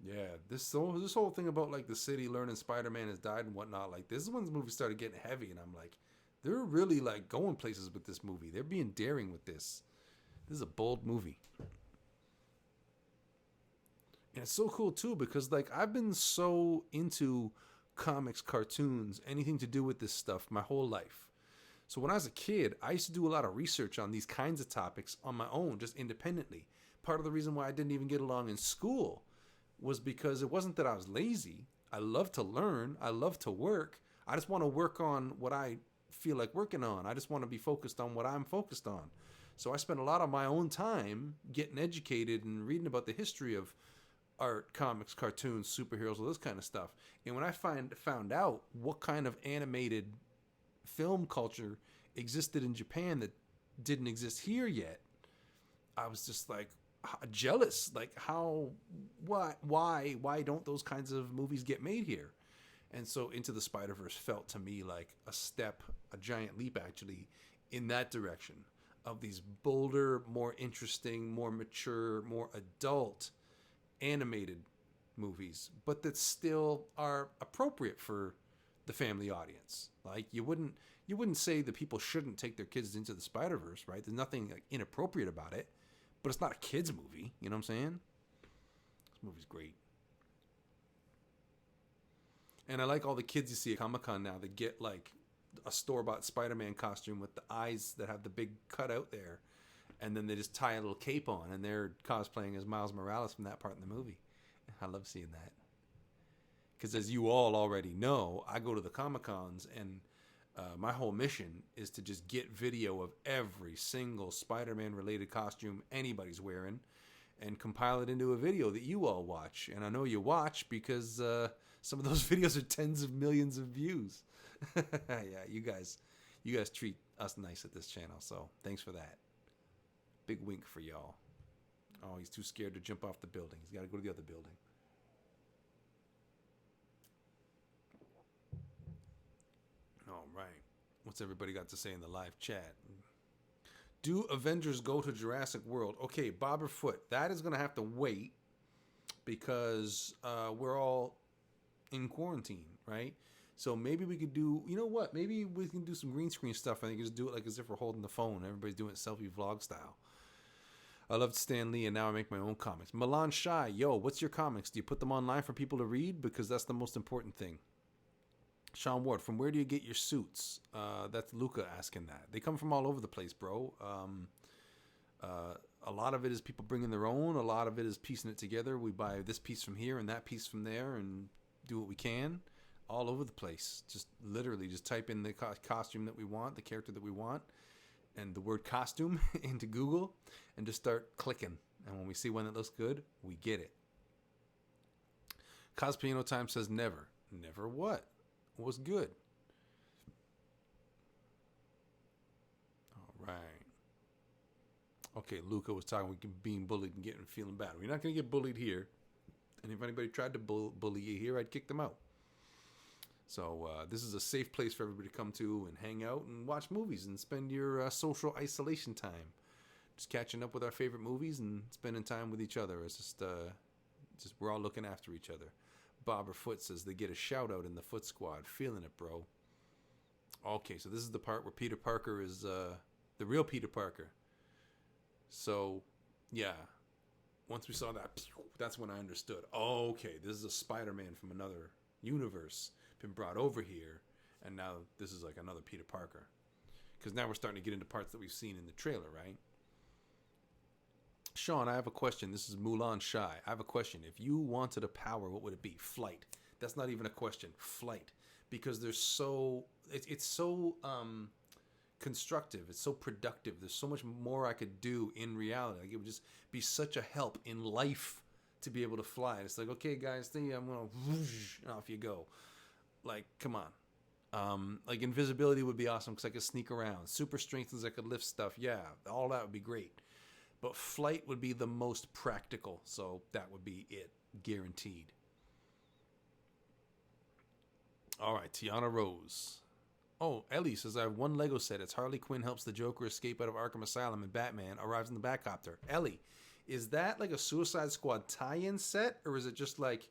Yeah, this whole thing about like the city learning Spider-Man has died and whatnot, like this is when the movie started getting heavy, and I'm like, they're really like going places with this movie. They're being daring with this. This is a bold movie. And it's so cool too, because like I've been so into comics, cartoons, anything to do with this stuff my whole life. So when I was a kid, I used to do a lot of research on these kinds of topics on my own, just independently. Part of the reason why I didn't even get along in school was because it wasn't that I was lazy. I love to learn. I love to work. I just want to work on what I feel like working on. I just want to be focused on what I'm focused on. So I spent a lot of my own time getting educated and reading about the history of art, comics, cartoons, superheroes, all this kind of stuff. And when I found out what kind of animated film culture existed in Japan that didn't exist here yet, I was just like jealous. Like why don't those kinds of movies get made here? And so Into the Spider-Verse felt to me like a giant leap actually, in that direction of these bolder, more interesting, more mature, more adult animated movies, but that still are appropriate for the family audience. Like you wouldn't say that people shouldn't take their kids into the Spider-Verse, right? There's nothing like inappropriate about it, but it's not a kids movie. You know what I'm saying? This movie's great. And I like all the kids you see at Comic-Con now that get like a store-bought Spider-Man costume with the eyes that have the big cut out there. And then they just tie a little cape on, and they're cosplaying as Miles Morales from that part in the movie. I love seeing that. Because as you all already know, I go to the Comic-Cons, and my whole mission is to just get video of every single Spider-Man related costume anybody's wearing and compile it into a video that you all watch. And I know you watch because some of those videos are tens of millions of views. Yeah, you guys treat us nice at this channel, so thanks for that. Big wink for y'all. Oh, he's too scared to jump off the building. He's got to go to the other building. All right. What's everybody got to say in the live chat? Do Avengers go to Jurassic World? Okay, Bob Foot, that is going to have to wait because we're all in quarantine, right? So maybe we could do, you know what? Maybe we can do some green screen stuff. I think just do it like as if we're holding the phone. Everybody's doing it selfie vlog style. I loved Stan Lee, and now I make my own comics. Milan Shai, yo, what's your comics? Do you put them online for people to read? Because that's the most important thing. Sean Ward, from where do you get your suits? That's Luca asking that. They come from all over the place, bro. A lot of it is people bringing their own. A lot of it is piecing it together. We buy this piece from here and that piece from there and do what we can. All over the place. Just literally just type in the costume that we want, the character that we want, and the word costume into Google and just start clicking. And when we see one that looks good, we get it. Cosplayino Time says never. Never what? Was good. All right. Okay, Luca was talking being bullied and feeling bad. We're not going to get bullied here. And if anybody tried to bully you here, I'd kick them out. So this is a safe place for everybody to come to and hang out and watch movies and spend your social isolation time. just catching up with our favorite movies and spending time with each other. It's just we're all looking after each other. Bobber Foot says they get a shout out in the Foot Squad. Feeling it, bro. Okay, so this is the part where Peter Parker is the real Peter Parker. So, yeah. Once we saw that, that's when I understood. Oh, okay, this is a Spider-Man from another universe been brought over here, and now this is like another Peter Parker. Because now we're starting to get into parts that we've seen in the trailer, right? Sean, I have a question. This is Mulan Shy. I have a question. If you wanted a power, what would it be? Flight. That's not even a question. Flight. Because there's so... It's so constructive. It's so productive. There's so much more I could do in reality. Like, it would just be such a help in life to be able to fly. It's like, okay, guys, I'm going to... whoosh, and off you go. Like, come on. Like, invisibility would be awesome because I could sneak around. Super strength is I could lift stuff. Yeah, all that would be great. But flight would be the most practical, so that would be it, guaranteed. All right, Tiana Rose. Oh, Ellie says, I have one Lego set. It's Harley Quinn helps the Joker escape out of Arkham Asylum and Batman arrives in the Batcopter. Ellie, is that like a Suicide Squad tie-in set, or is it just like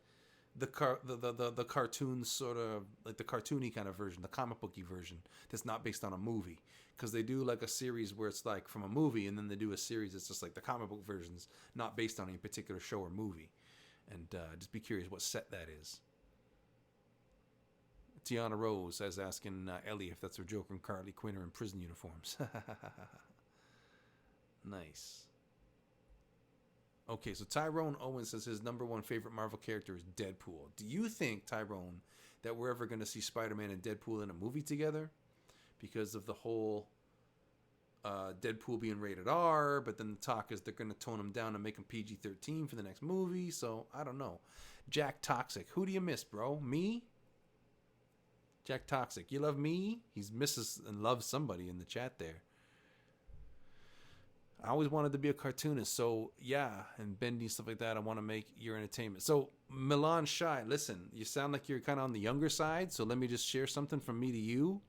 the cartoon sort of, like the cartoony kind of version, the comic booky version that's not based on a movie? Because they do like a series where it's like from a movie, and then they do a series that's just like the comic book versions, not based on any particular show or movie. And just be curious what set that is. Tiana Rose is asking Ellie if that's her Joker and Harley Quinn are in prison uniforms. Nice. Okay, so Tyrone Owen says his number one favorite Marvel character is Deadpool. Do you think, Tyrone, that we're ever going to see Spider-Man and Deadpool in a movie together? Because of the whole Deadpool being rated R, but then the talk is they're going to tone him down and make him PG-13 for the next movie. So, I don't know. Jack Toxic. Who do you miss, bro? Me? Jack Toxic. You love me? He's misses and loves somebody in the chat there. I always wanted to be a cartoonist, so yeah, and bendy stuff like that. I want to make your entertainment. So Milan Shy, listen, you sound like you're kind of on the younger side, so let me just share something from me to you.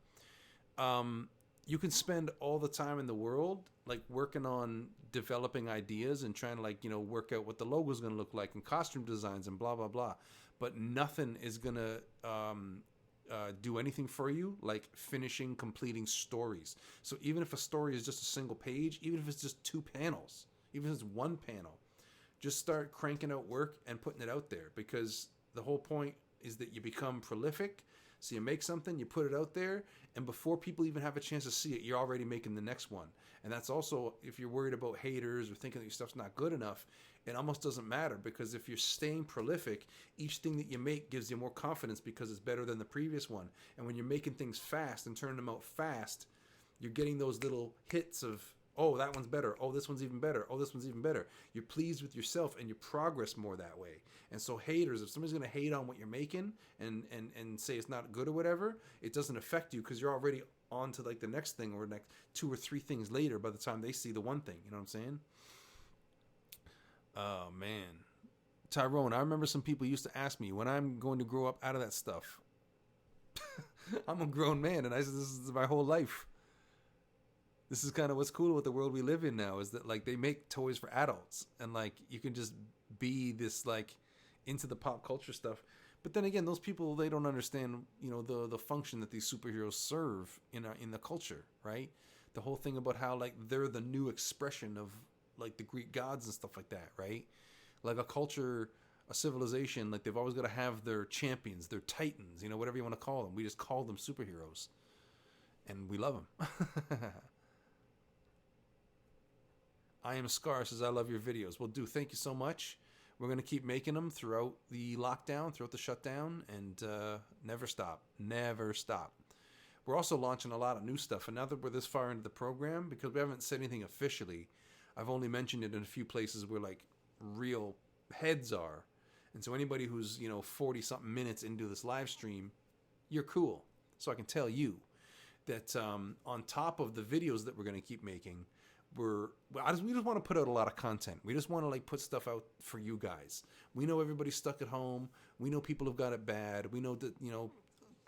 You can spend all the time in the world, like working on developing ideas and trying to like, you know, work out what the logo is going to look like and costume designs and blah, blah, blah. But nothing is going to do anything for you like completing stories. So even if a story is just a single page, even if it's just 2 panels, even if it's 1 panel, just start cranking out work and putting it out there, because the whole point is that you become prolific. So you make something, you put it out there, and before people even have a chance to see it, you're already making the next one. And that's also, if you're worried about haters or thinking that your stuff's not good enough, it almost doesn't matter, because if you're staying prolific, each thing that you make gives you more confidence because it's better than the previous one. And when you're making things fast and turning them out fast, you're getting those little hits of, oh, that one's better. Oh, this one's even better. Oh, this one's even better. You're pleased with yourself and you progress more that way. And so haters, if somebody's going to hate on what you're making and say it's not good or whatever, it doesn't affect you because you're already on to like the next thing or next 2 or 3 things later by the time they see the one thing. You know what I'm saying? Oh, man. Tyrone, I remember some people used to ask me when I'm going to grow up out of that stuff. I'm a grown man, and I said this is my whole life. This is kind of what's cool with the world we live in now, is that like they make toys for adults, and like you can just be this like into the pop culture stuff. But then again, those people, they don't understand, you know, the function that these superheroes serve in the culture, right? The whole thing about how like they're the new expression of like the Greek gods and stuff like that, right? Like a culture, a civilization, like they've always got to have their champions, their titans, you know, whatever you want to call them. We just call them superheroes, and we love them. I am Scar says, I love your videos. Well, dude, thank you so much. We're going to keep making them throughout the lockdown, throughout the shutdown, and never stop. Never stop. We're also launching a lot of new stuff, and now that we're this far into the program, because we haven't said anything officially, I've only mentioned it in a few places where like real heads are. And so anybody who's, you know, 40 something minutes into this live stream, you're cool. So I can tell you that on top of the videos that we're going to keep making, we just want to put out a lot of content. We just want to like put stuff out for you guys. We know everybody's stuck at home. We know people have got it bad. We know that, you know,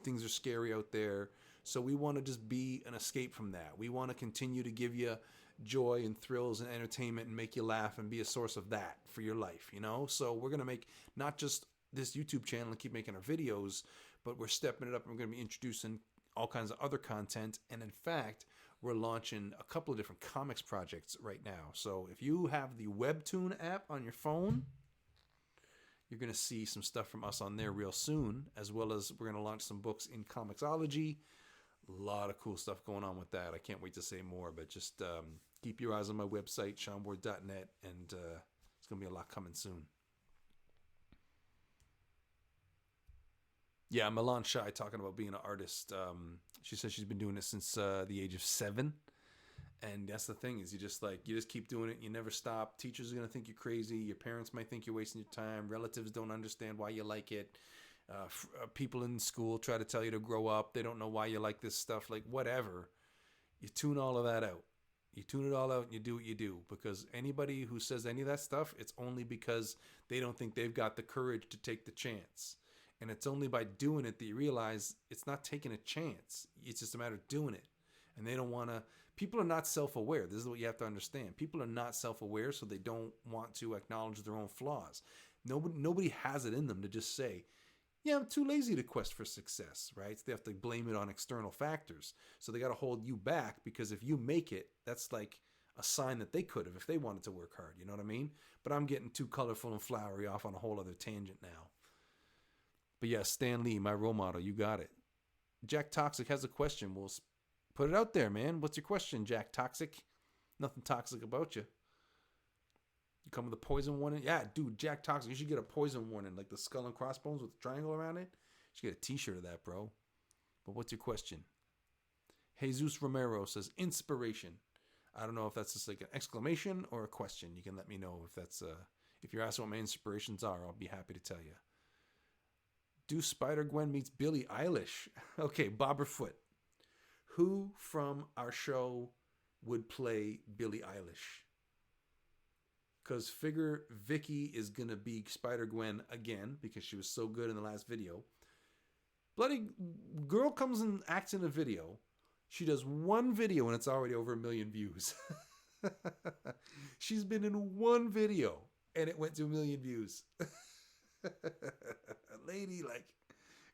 things are scary out there. So we want to just be an escape from that. We want to continue to give you joy and thrills and entertainment and make you laugh and be a source of that for your life, you know? So we're going to make not just this YouTube channel and keep making our videos, but we're stepping it up and we're going to be introducing all kinds of other content. And in fact, we're launching a couple of different comics projects right now. So if you have the Webtoon app on your phone, you're going to see some stuff from us on there real soon, as well as we're going to launch some books in Comixology. A lot of cool stuff going on with that. I can't wait to say more, but just keep your eyes on my website, seanward.net, and it's going to be a lot coming soon. Yeah, Milan Shai talking about being an artist. She says she's been doing it since the age of 7. And that's the thing, is you just keep doing it. You never stop. Teachers are going to think you're crazy. Your parents might think you're wasting your time. Relatives don't understand why you like it. People in school try to tell you to grow up. They don't know why you like this stuff. Like, whatever. You tune all of that out. You tune it all out and you do what you do. Because anybody who says any of that stuff, it's only because they don't think they've got the courage to take the chance. And it's only by doing it that you realize it's not taking a chance. It's just a matter of doing it. And they don't want to... People are not self-aware. This is what you have to understand. People are not self-aware, so they don't want to acknowledge their own flaws. Nobody has it in them to just say, yeah, I'm too lazy to quest for success, right? So they have to blame it on external factors. So they got to hold you back, because if you make it, that's like a sign that they could have if they wanted to work hard. You know what I mean? But I'm getting too colorful and flowery off on a whole other tangent now. But yeah, Stan Lee, my role model, you got it. Jack Toxic has a question. We'll put it out there, man. What's your question, Jack Toxic? Nothing toxic about you. You come with a poison warning? Yeah, dude, Jack Toxic. You should get a poison warning, like the skull and crossbones with the triangle around it. You should get a t-shirt of that, bro. But what's your question? Jesus Romero says, inspiration. I don't know if that's just like an exclamation or a question. You can let me know if that's if you're asking what my inspirations are. I'll be happy to tell you. Do Spider-Gwen meets Billie Eilish? Okay, Bobberfoot. Who from our show would play Billie Eilish? Because figure Vicky is going to be Spider-Gwen again because she was so good in the last video. Bloody girl comes and acts in a video. She does one video and it's already over 1 million views. She's been in one video and it went to 1 million views. Lady, like,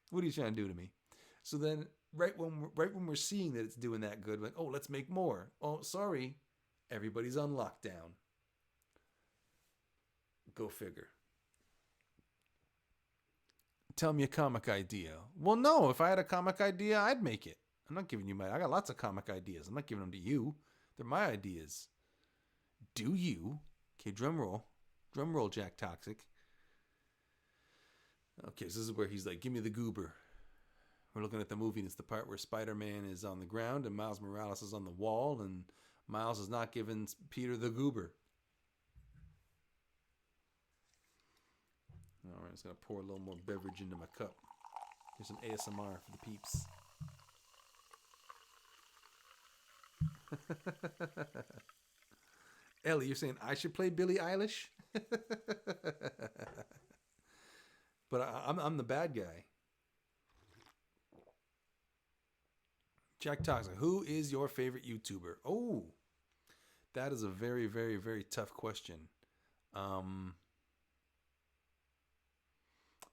what are you trying to do to me? So then right when we're seeing that it's doing that good, we're like, oh, let's make more. Oh, sorry, everybody's on lockdown. Go figure. Tell me a comic idea. Well, no, if I had a comic idea, I'd make it. I'm not giving you I got lots of comic ideas. I'm not giving them to you. They're my ideas. Do you? Okay, drum roll. Drum roll, Jack Toxic. Okay, so this is where he's like, give me the goober. We're looking at the movie, and it's the part where Spider-Man is on the ground and Miles Morales is on the wall, and Miles is not giving Peter the goober. All right, I'm just going to pour a little more beverage into my cup. Here's some ASMR for the peeps. Ellie, you're saying I should play Billie Eilish? But I'm the bad guy. Jack Toxic, who is your favorite YouTuber? Oh, that is a very, very, very tough question. I'll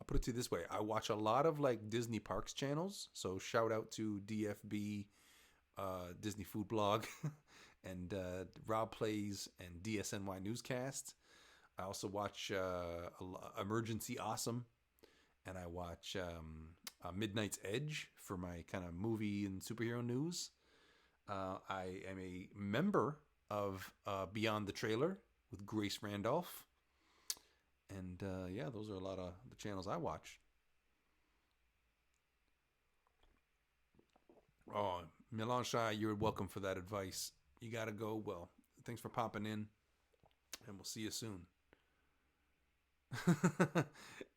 put it to you this way. I watch a lot of like Disney Parks channels. So shout out to DFB, Disney Food Blog, and Rob Plays and DSNY Newscast. I also watch Emergency Awesome. And I watch Midnight's Edge for my kind of movie and superhero news. I am a member of Beyond the Trailer with Grace Randolph. And yeah, those are a lot of the channels I watch. Oh, Milan Shai, you're welcome for that advice. You got to go. Well, thanks for popping in. And we'll see you soon.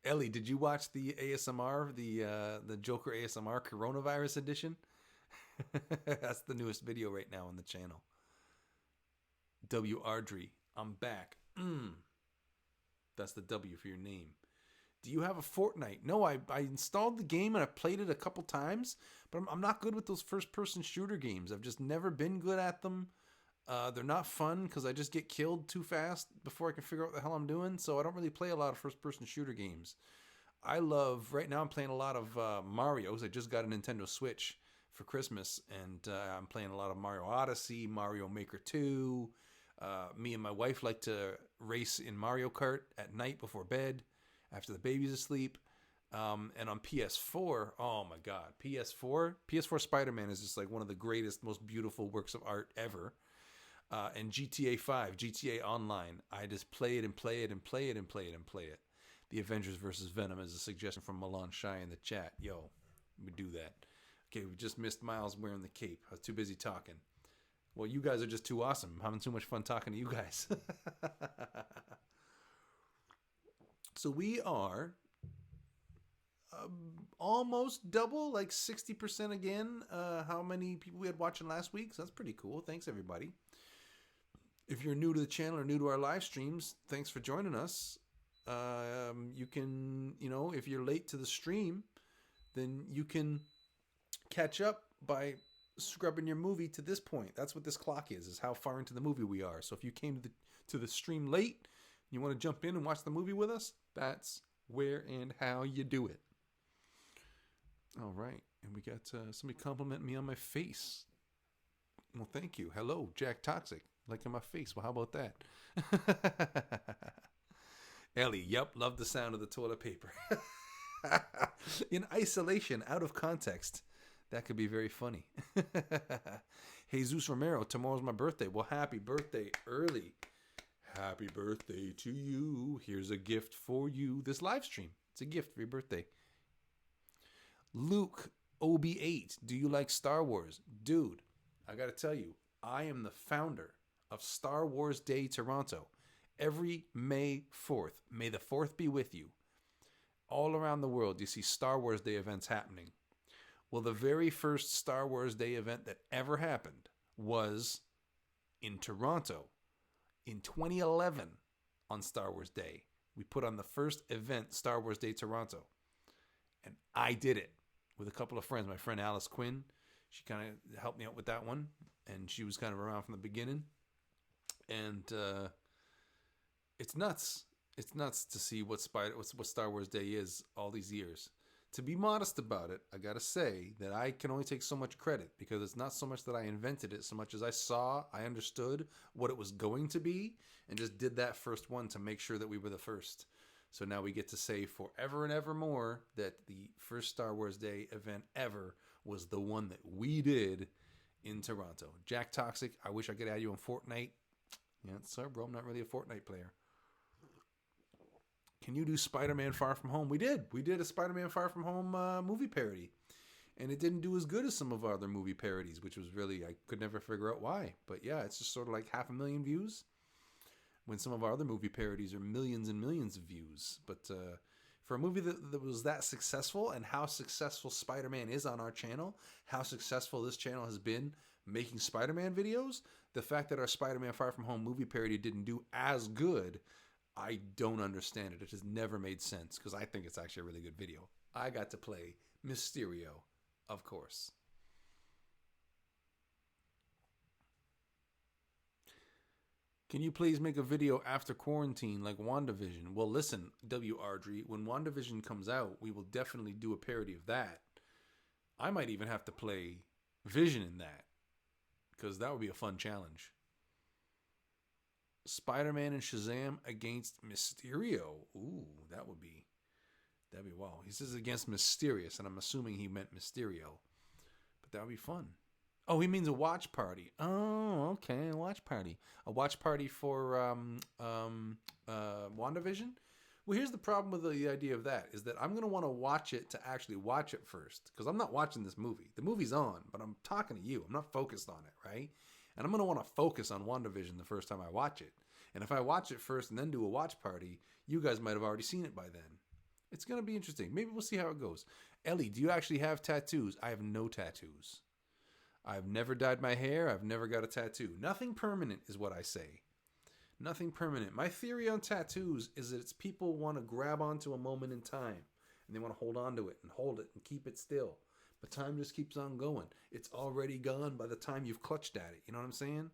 Ellie, did you watch the ASMR, the Joker ASMR coronavirus edition? That's the newest video right now on the channel. W. Ardrey, I'm back. That's the W for your name. Do you have a Fortnite? No, I installed the game and I played it a couple times, but I'm not good with those first-person shooter games. I've just never been good at them. They're not fun because I just get killed too fast before I can figure out what the hell I'm doing. So I don't really play a lot of first-person shooter games. Right now I'm playing a lot of Mario's. I just got a Nintendo Switch for Christmas, and I'm playing a lot of Mario Odyssey, Mario Maker 2. Me and my wife like to race in Mario Kart at night before bed, after the baby's asleep. And on PS4, oh my God, PS4 Spider-Man is just like one of the greatest, most beautiful works of art ever. And GTA 5, GTA Online, I just play it and play it and play it and play it and play it. The Avengers versus Venom is a suggestion from Milan Shai in the chat. Yo, we do that. Okay, we just missed Miles wearing the cape. I was too busy talking. Well, you guys are just too awesome. I'm having too much fun talking to you guys. So we are almost double, like 60% again, how many people we had watching last week. So that's pretty cool. Thanks, everybody. If you're new to the channel or new to our live streams, thanks for joining us. You can, if you're late to the stream, then you can catch up by scrubbing your movie to this point. That's what this clock is how far into the movie we are. So if you came to the stream late, you want to jump in and watch the movie with us, that's where and how you do it. All right. And we got somebody complimenting me on my face. Well, thank you. Hello, Jack Toxic. Liking my face. Well, how about that? Ellie, yep, love the sound of the toilet paper. In isolation, out of context, that could be very funny. Jesus Romero, tomorrow's my birthday. Well, happy birthday early. Happy birthday to you. Here's a gift for you. This live stream, it's a gift for your birthday. Luke, OB8, do you like Star Wars? Dude, I got to tell you, I am the founder of Star Wars Day Toronto. Every May 4th, may the 4th be with you. All around the world, you see Star Wars Day events happening. Well, the very first Star Wars Day event that ever happened was in Toronto in 2011 on Star Wars Day. We put on the first event, Star Wars Day Toronto. And I did it with a couple of friends. My friend Alice Quinn, she kind of helped me out with that one. And she was kind of around from the beginning. And it's nuts. It's nuts to see what Star Wars Day is all these years. To be modest about it, I gotta say that I can only take so much credit because it's not so much that I invented it, so much as I understood what it was going to be, and just did that first one to make sure that we were the first. So now we get to say forever and ever more that the first Star Wars Day event ever was the one that we did in Toronto. Jack Toxic, I wish I could add you on Fortnite. Yeah, sorry, bro, I'm not really a Fortnite player. Can you do Spider-Man Far From Home? We did. We did a Spider-Man Far From Home movie parody. And it didn't do as good as some of our other movie parodies, which was really, I could never figure out why. But yeah, it's just sort of like 500,000 views. When some of our other movie parodies are millions and millions of views. But for a movie that was that successful, and how successful Spider-Man is on our channel, how successful this channel has been making Spider-Man videos, the fact that our Spider-Man Far From Home movie parody didn't do as good, I don't understand it. It has never made sense because I think it's actually a really good video. I got to play Mysterio, of course. Can you please make a video after quarantine like WandaVision? Well, listen, WRG, when WandaVision comes out, we will definitely do a parody of that. I might even have to play Vision in that because that would be a fun challenge. Spider-Man and Shazam against Mysterio. Ooh, that'd be wow. He says against Mysterious, and I'm assuming he meant Mysterio. But that would be fun. Oh, he means a watch party. Oh, okay, a watch party. A watch party for WandaVision? Well, here's the problem with the idea of that, is that I'm going to want to watch it to actually watch it first, because I'm not watching this movie. The movie's on, but I'm talking to you. I'm not focused on it, right? And I'm going to want to focus on WandaVision the first time I watch it. And if I watch it first and then do a watch party, you guys might have already seen it by then. It's going to be interesting. Maybe we'll see how it goes. Ellie, do you actually have tattoos? I have no tattoos. I've never dyed my hair. I've never got a tattoo. Nothing permanent is what I say. Nothing permanent. My theory on tattoos is that it's people want to grab onto a moment in time. And they want to hold on to it and hold it and keep it still. But time just keeps on going. It's already gone by the time you've clutched at it. You know what I'm saying?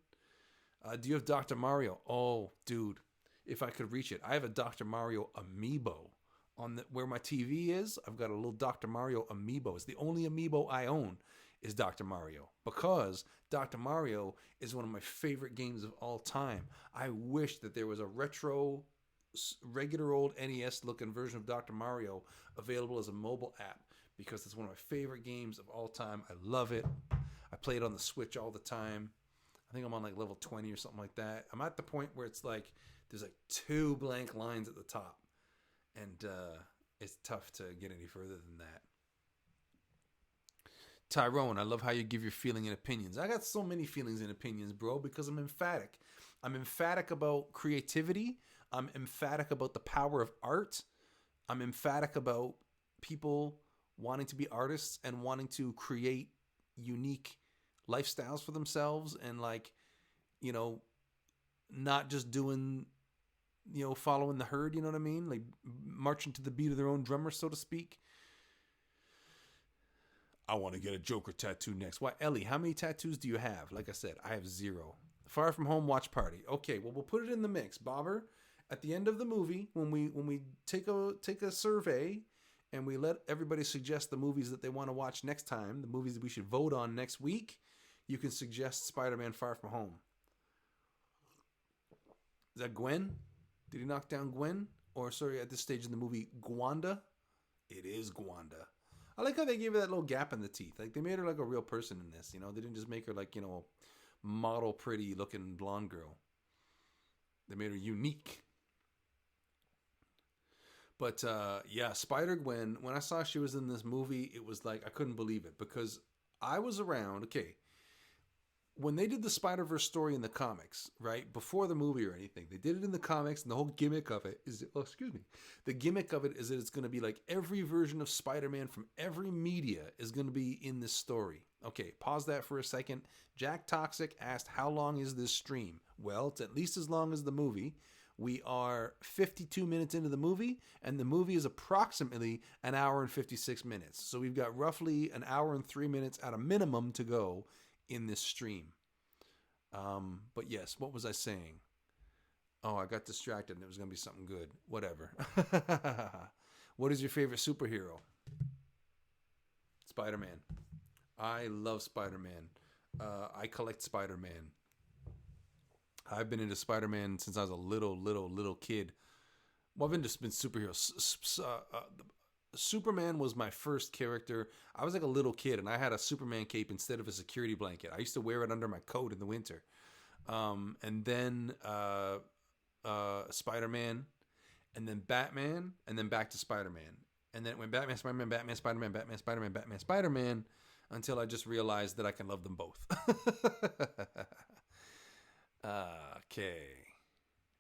Do you have Dr. Mario? Oh, dude, if I could reach it. I have a Dr. Mario amiibo on where my TV is. I've got a little Dr. Mario amiibo. It's the only amiibo I own is Dr. Mario, because Dr. Mario is one of my favorite games of all time. I wish that there was a retro, regular old NES looking version of Dr. Mario available as a mobile app, because it's one of my favorite games of all time. I love it. I play it on the Switch all the time. I think I'm on like level 20 or something like that. I'm at the point where it's like there's like 2 blank lines at the top, and it's tough to get any further than that. Tyrone, I love how you give your feeling and opinions. I got so many feelings and opinions, bro, because I'm emphatic. I'm emphatic about creativity. I'm emphatic about the power of art. I'm emphatic about people wanting to be artists and wanting to create unique lifestyles for themselves, and like, you know, not just doing, you know, following the herd, you know what I mean? Like marching to the beat of their own drummer, so to speak. I want to get a Joker tattoo next. Why, Ellie, how many tattoos do you have? Like I said, I have 0. Far From Home watch party. Okay, well, we'll put it in the mix. Bobber, at the end of the movie, when we take a survey and we let everybody suggest the movies that they want to watch next time, the movies that we should vote on next week, you can suggest Spider-Man Far From Home. Is that Gwen? Did he knock down Gwen? Or, sorry, at this stage in the movie, Gwanda? It is Gwanda. I like how they gave her that little gap in the teeth. Like, they made her like a real person in this, you know? They didn't just make her like, you know, model pretty looking blonde girl. They made her unique. But, yeah, Spider-Gwen, when I saw she was in this movie, it was like, I couldn't believe it, because I was around, okay, when they did the Spider-Verse story in the comics, right, before the movie or anything, they did it in the comics, and the whole gimmick of it is, the gimmick of it is that it's going to be like every version of Spider-Man from every media is going to be in this story. Okay, pause that for a second. Jack Toxic asked, how long is this stream? Well, it's at least as long as the movie. We are 52 minutes into the movie, and the movie is approximately an hour and 56 minutes. So we've got roughly an hour and 3 minutes at a minimum to go in this stream. But yes, what was I saying? Oh, I got distracted and it was going to be something good. Whatever. What is your favorite superhero? Spider-Man. I love Spider-Man. I collect Spider-Man. I've been into Spider-Man since I was a little kid. Well, I've been superheroes. Superman was my first character. I was like a little kid, and I had a Superman cape instead of a security blanket. I used to wear it under my coat in the winter. And then Spider-Man, and then Batman, and then back to Spider-Man. And then it went Batman, Spider-Man, Batman, Spider-Man, Batman, Spider-Man, Batman, Spider-Man, until I just realized that I can love them both. Okay.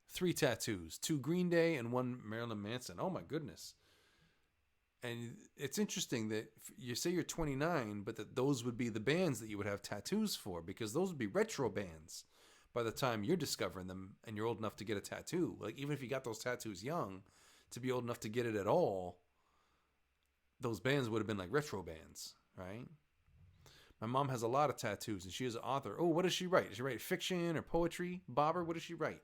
3 tattoos. 2 Green Day and 1 Marilyn Manson. Oh my goodness. And it's interesting that you say you're 29, but that those would be the bands that you would have tattoos for, because those would be retro bands by the time you're discovering them and you're old enough to get a tattoo. Like, even if you got those tattoos young, to be old enough to get it at all, those bands would have been like retro bands, right? My mom has a lot of tattoos, and she is an author. Oh, what does she write? Does she write fiction or poetry? Bobber, what does she write?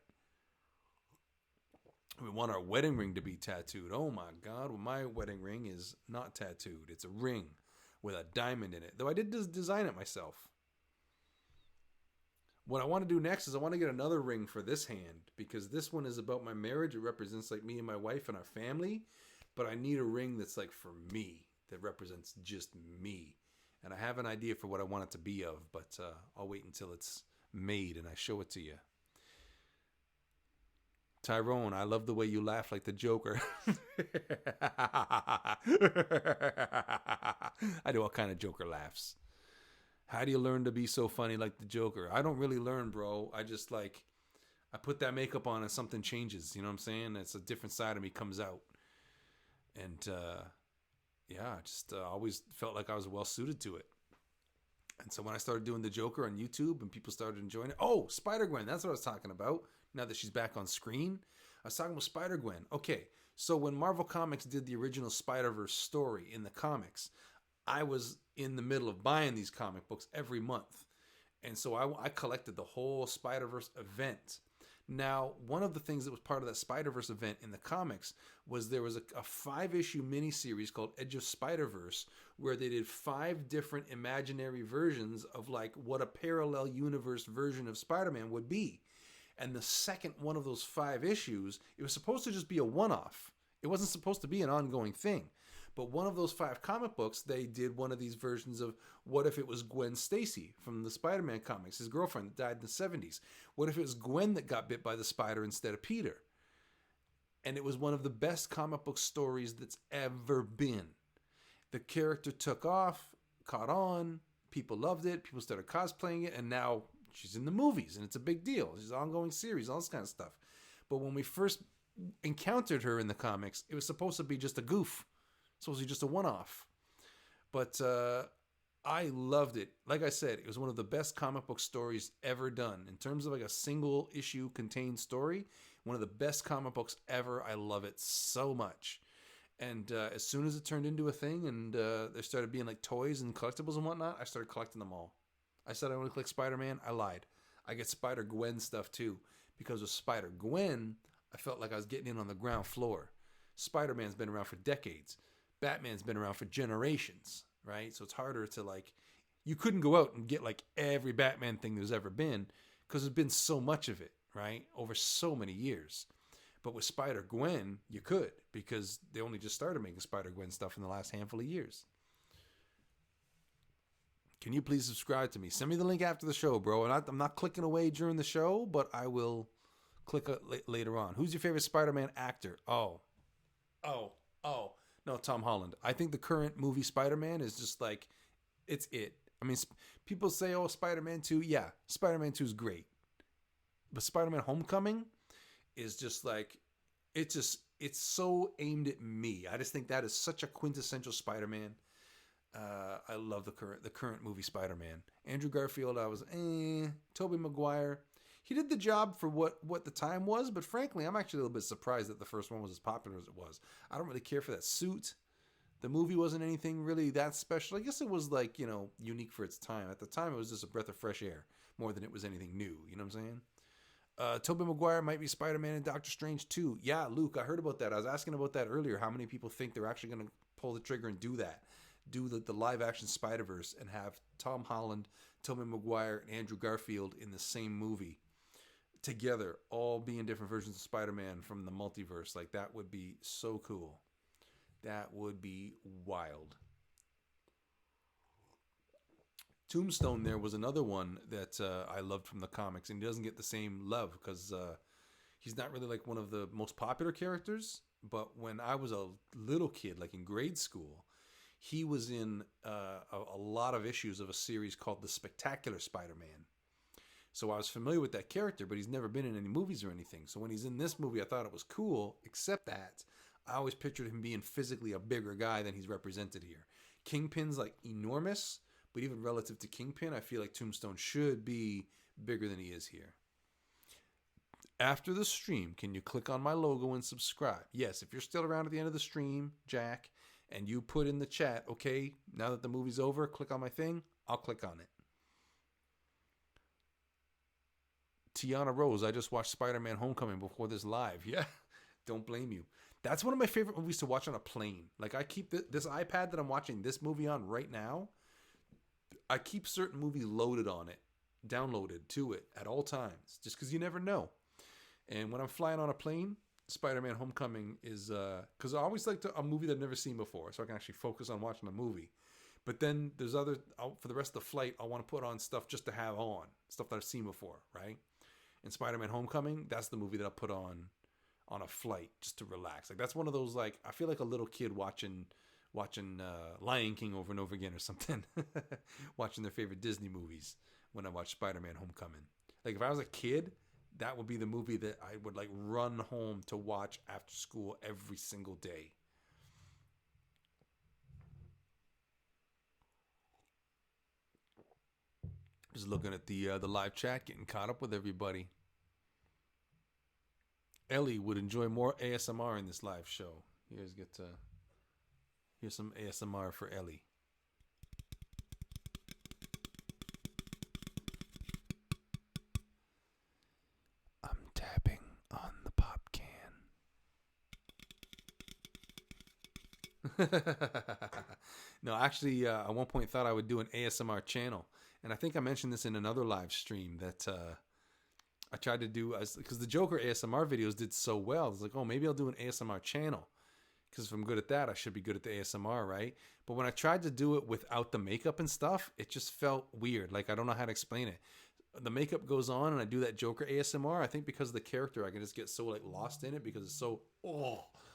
We want our wedding ring to be tattooed. Oh my God, well, my wedding ring is not tattooed. It's a ring with a diamond in it. Though I did design it myself. What I want to do next is I want to get another ring for this hand, because this one is about my marriage. It represents like me and my wife and our family. But I need a ring that's like for me, that represents just me. And I have an idea for what I want it to be of, but I'll wait until it's made and I show it to you. Tyrone, I love the way you laugh like the Joker. I do all kind of Joker laughs. How do you learn to be so funny like the Joker? I don't really learn, bro. I just I put that makeup on and something changes. You know what I'm saying? It's a different side of me comes out. And yeah, I just always felt like I was well suited to it. And so when I started doing the Joker on YouTube and people started enjoying it. Oh, Spider-Gwen, that's what I was talking about. Now that she's back on screen. I was talking about Spider-Gwen. Okay, so when Marvel Comics did the original Spider-Verse story in the comics, I was in the middle of buying these comic books every month. And so I collected the whole Spider-Verse event. Now, one of the things that was part of that Spider-Verse event in the comics was there was a 5-issue miniseries called Edge of Spider-Verse, where they did 5 different imaginary versions of like what a parallel universe version of Spider-Man would be. And the second one of those 5 issues, it was supposed to just be a one-off. It wasn't supposed to be an ongoing thing. But one of those 5 comic books, they did one of these versions of what if it was Gwen Stacy from the Spider-Man comics, his girlfriend that died in the 70s. What if it was Gwen that got bit by the spider instead of Peter? And it was one of the best comic book stories that's ever been. The character took off, caught on, people loved it, people started cosplaying it, and now she's in the movies, and it's a big deal. She's an ongoing series, all this kind of stuff. But when we first encountered her in the comics, it was supposed to be just a goof. Supposed to be just a one-off. But I loved it. Like I said, it was one of the best comic book stories ever done. In terms of like a single issue contained story, one of the best comic books ever. I love it so much. And as soon as it turned into a thing and there started being like toys and collectibles and whatnot, I started collecting them all. I said I want to collect Spider-Man. I lied. I get Spider-Gwen stuff too. Because with Spider-Gwen, I felt like I was getting in on the ground floor. Spider-Man's been around for decades. Batman's been around for generations, right? So it's harder to like, you couldn't go out and get like every Batman thing there's ever been because there's been so much of it, right? Over so many years. But with Spider-Gwen, you could because they only just started making Spider-Gwen stuff in the last handful of years. Can you please subscribe to me? Send me the link after the show, bro. And I'm not clicking away during the show, but I will click later on. Who's your favorite Spider-Man actor? Oh. No, Tom Holland. I think the current movie Spider-Man is just like, it's it. I mean, people say, oh, Spider-Man 2. Yeah, Spider-Man 2 is great. But Spider-Man Homecoming is just like, it's so aimed at me. I just think that is such a quintessential Spider-Man. I love the current movie Spider-Man. Andrew Garfield, I was, Tobey Maguire. He did the job for what the time was, but frankly, I'm actually a little bit surprised that the first one was as popular as it was. I don't really care for that suit. The movie wasn't anything really that special. I guess it was like, unique for its time. At the time, it was just a breath of fresh air more than it was anything new. You know what I'm saying? Tobey Maguire might be Spider-Man and Doctor Strange too. Yeah, Luke, I heard about that. I was asking about that earlier. How many people think they're actually going to pull the trigger and do that? Do the live-action Spider-Verse and have Tom Holland, Tobey Maguire, and Andrew Garfield in the same movie together, all being different versions of Spider-Man from the multiverse. Like, that would be so cool. That would be wild. Tombstone there was another one that I loved from the comics, and he doesn't get the same love because he's not really like one of the most popular characters. But when I was a little kid, like in grade school, he was in a lot of issues of a series called The Spectacular Spider-Man. So I was familiar with that character, but he's never been in any movies or anything. So when he's in this movie, I thought it was cool, except that I always pictured him being physically a bigger guy than he's represented here. Kingpin's like enormous, but even relative to Kingpin, I feel like Tombstone should be bigger than he is here. After the stream, can you click on my logo and subscribe? Yes, if you're still around at the end of the stream, Jack, and you put in the chat, okay, now that the movie's over, click on my thing, I'll click on it. Tiana Rose, I just watched Spider-Man Homecoming before this live. Yeah, don't blame you. That's one of my favorite movies to watch on a plane. Like, I keep this iPad that I'm watching this movie on right now, I keep certain movies loaded on it, downloaded to it at all times, just because you never know. And when I'm flying on a plane, Spider-Man Homecoming is, because I always like a movie that I've never seen before, so I can actually focus on watching the movie. But then there's for the rest of the flight, I want to put on stuff just to have on, stuff that I've seen before, right? And Spider-Man Homecoming, that's the movie that I put on a flight just to relax. Like, that's one of those, like, I feel like a little kid watching Lion King over and over again or something. Watching their favorite Disney movies when I watch Spider-Man Homecoming. Like, if I was a kid, that would be the movie that I would, like, run home to watch after school every single day. Just looking at the live chat, getting caught up with everybody. Ellie would enjoy more ASMR in this live show. Here's some ASMR for Ellie. No, actually, at one point thought I would do an ASMR channel. And I think I mentioned this in another live stream that I tried to do, because the Joker ASMR videos did so well. I was like, oh, maybe I'll do an ASMR channel. Because if I'm good at that, I should be good at the ASMR, right? But when I tried to do it without the makeup and stuff, it just felt weird. Like, I don't know how to explain it. The makeup goes on and I do that Joker ASMR. I think because of the character, I can just get so like lost in it because it's so,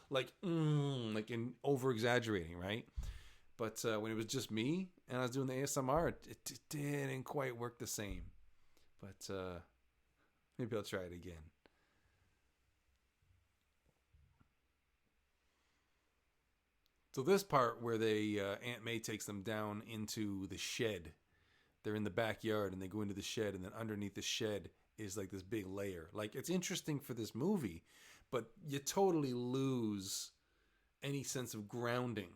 like in over exaggerating, right? But when it was just me and I was doing the ASMR, it didn't quite work the same. But maybe I'll try it again. So this part where they Aunt May takes them down into the shed. They're in the backyard and they go into the shed, and then underneath the shed is like this big layer. Like, it's interesting for this movie, but you totally lose any sense of grounding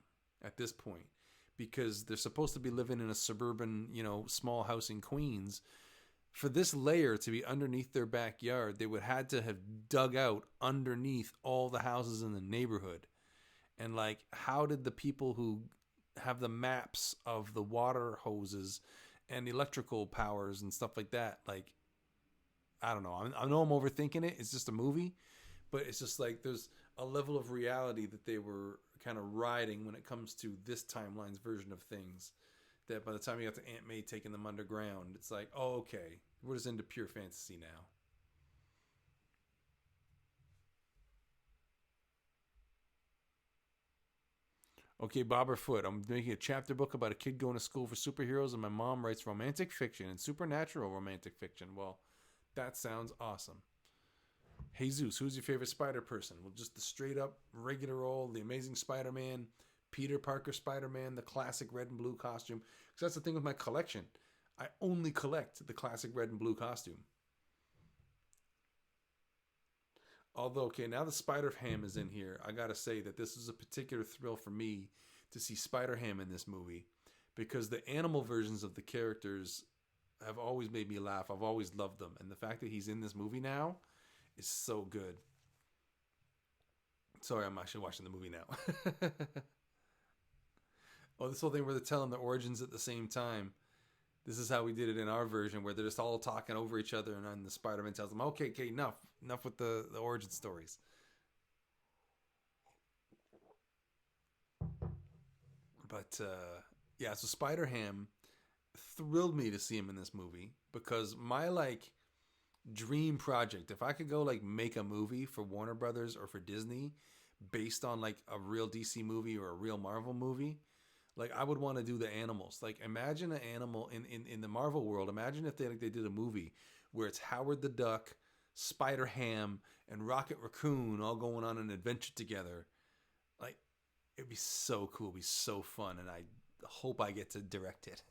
at this point, because they're supposed to be living in a suburban, small house in Queens. For this layer to be underneath their backyard, they would had to have dug out underneath all the houses in the neighborhood. And like, how did the people who have the maps of the water hoses and electrical powers and stuff like that, like, I don't know. I know I'm overthinking it. It's just a movie, but it's just like there's a level of reality that they were kind of riding when it comes to this timeline's version of things, that by the time you got to Aunt May taking them underground, it's like, oh, okay, we're just into pure fantasy now. Okay, Bobber Foot. I'm making a chapter book about a kid going to school for superheroes, and my mom writes romantic fiction and supernatural romantic fiction. Well, that sounds awesome. Jesus, who's your favorite Spider person? Well, just the straight up regular old, the Amazing Spider-Man, Peter Parker Spider-Man, the classic red and blue costume. Because that's the thing with my collection. I only collect the classic red and blue costume. Although, okay, now the Spider-Ham is in here, I gotta say that this is a particular thrill for me to see Spider-Ham in this movie, because the animal versions of the characters have always made me laugh. I've always loved them. And the fact that he's in this movie now is so good. Sorry, I'm actually watching the movie now. Oh, this whole thing where they're telling the origins at the same time. This is how we did it in our version, where they're just all talking over each other, and then the Spider-Man tells them, okay, enough with the origin stories. But, yeah, so Spider-Ham thrilled me to see him in this movie, because my, like, dream project, if I could go, like, make a movie for Warner Brothers or for Disney based on, like, a real DC movie or a real Marvel movie, like, I would want to do the animals. Like, imagine an animal in the Marvel world. Imagine if they did a movie where it's Howard the Duck, Spider-Ham, and Rocket Raccoon all going on an adventure together. Like, it'd be so cool. It'd be so fun. And I hope I get to direct it.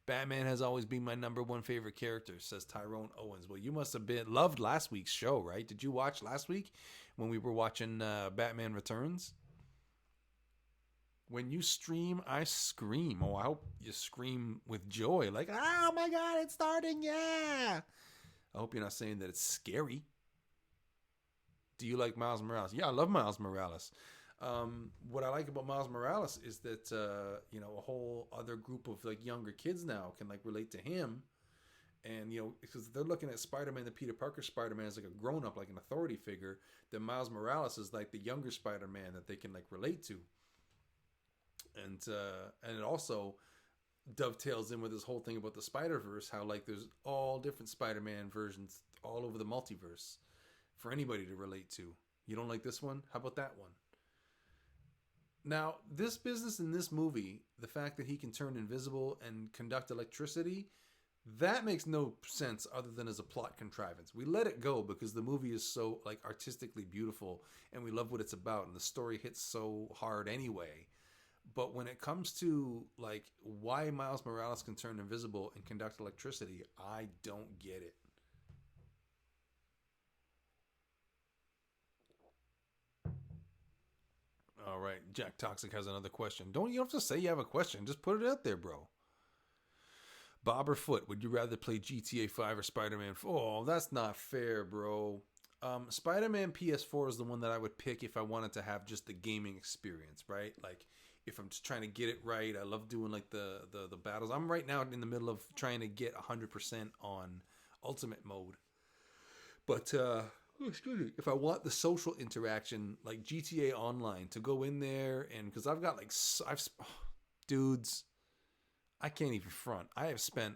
Batman has always been my number one favorite character, says Tyrone Owens. Well, you must have loved last week's show, right? Did you watch last week when we were watching Batman Returns? When you stream, I scream. Oh, I hope you scream with joy. Like, oh my God, it's starting, yeah. I hope you're not saying that it's scary. Do you like Miles Morales? Yeah, I love Miles Morales. What I like about Miles Morales is that, a whole other group of, like, younger kids now can, like, relate to him. And, because they're looking at Spider-Man, the Peter Parker Spider-Man, as, like, a grown-up, like an authority figure. Then Miles Morales is, like, the younger Spider-Man that they can, like, relate to. And it also dovetails in with this whole thing about the Spider-Verse, how, like, there's all different Spider-Man versions all over the multiverse for anybody to relate to. You don't like this one? How about that one? Now, this business in this movie, the fact that he can turn invisible and conduct electricity, that makes no sense other than as a plot contrivance. We let it go because the movie is so, like, artistically beautiful and we love what it's about, and the story hits so hard anyway. But when it comes to, like, why Miles Morales can turn invisible and conduct electricity, I don't get it. All right, Jack Toxic has another question. You don't have to say you have a question. Just put it out there, bro. Bob or Foot, would you rather play GTA 5 or Spider-Man 4? Oh, that's not fair, bro. Spider-Man PS4 is the one that I would pick if I wanted to have just the gaming experience, right? Like if I'm just trying to get it right. I love doing like the battles. I'm right now in the middle of trying to get 100% on Ultimate mode. But excuse me, if I want the social interaction, like GTA Online, to go in there and because I've got like dudes, I can't even front. I have spent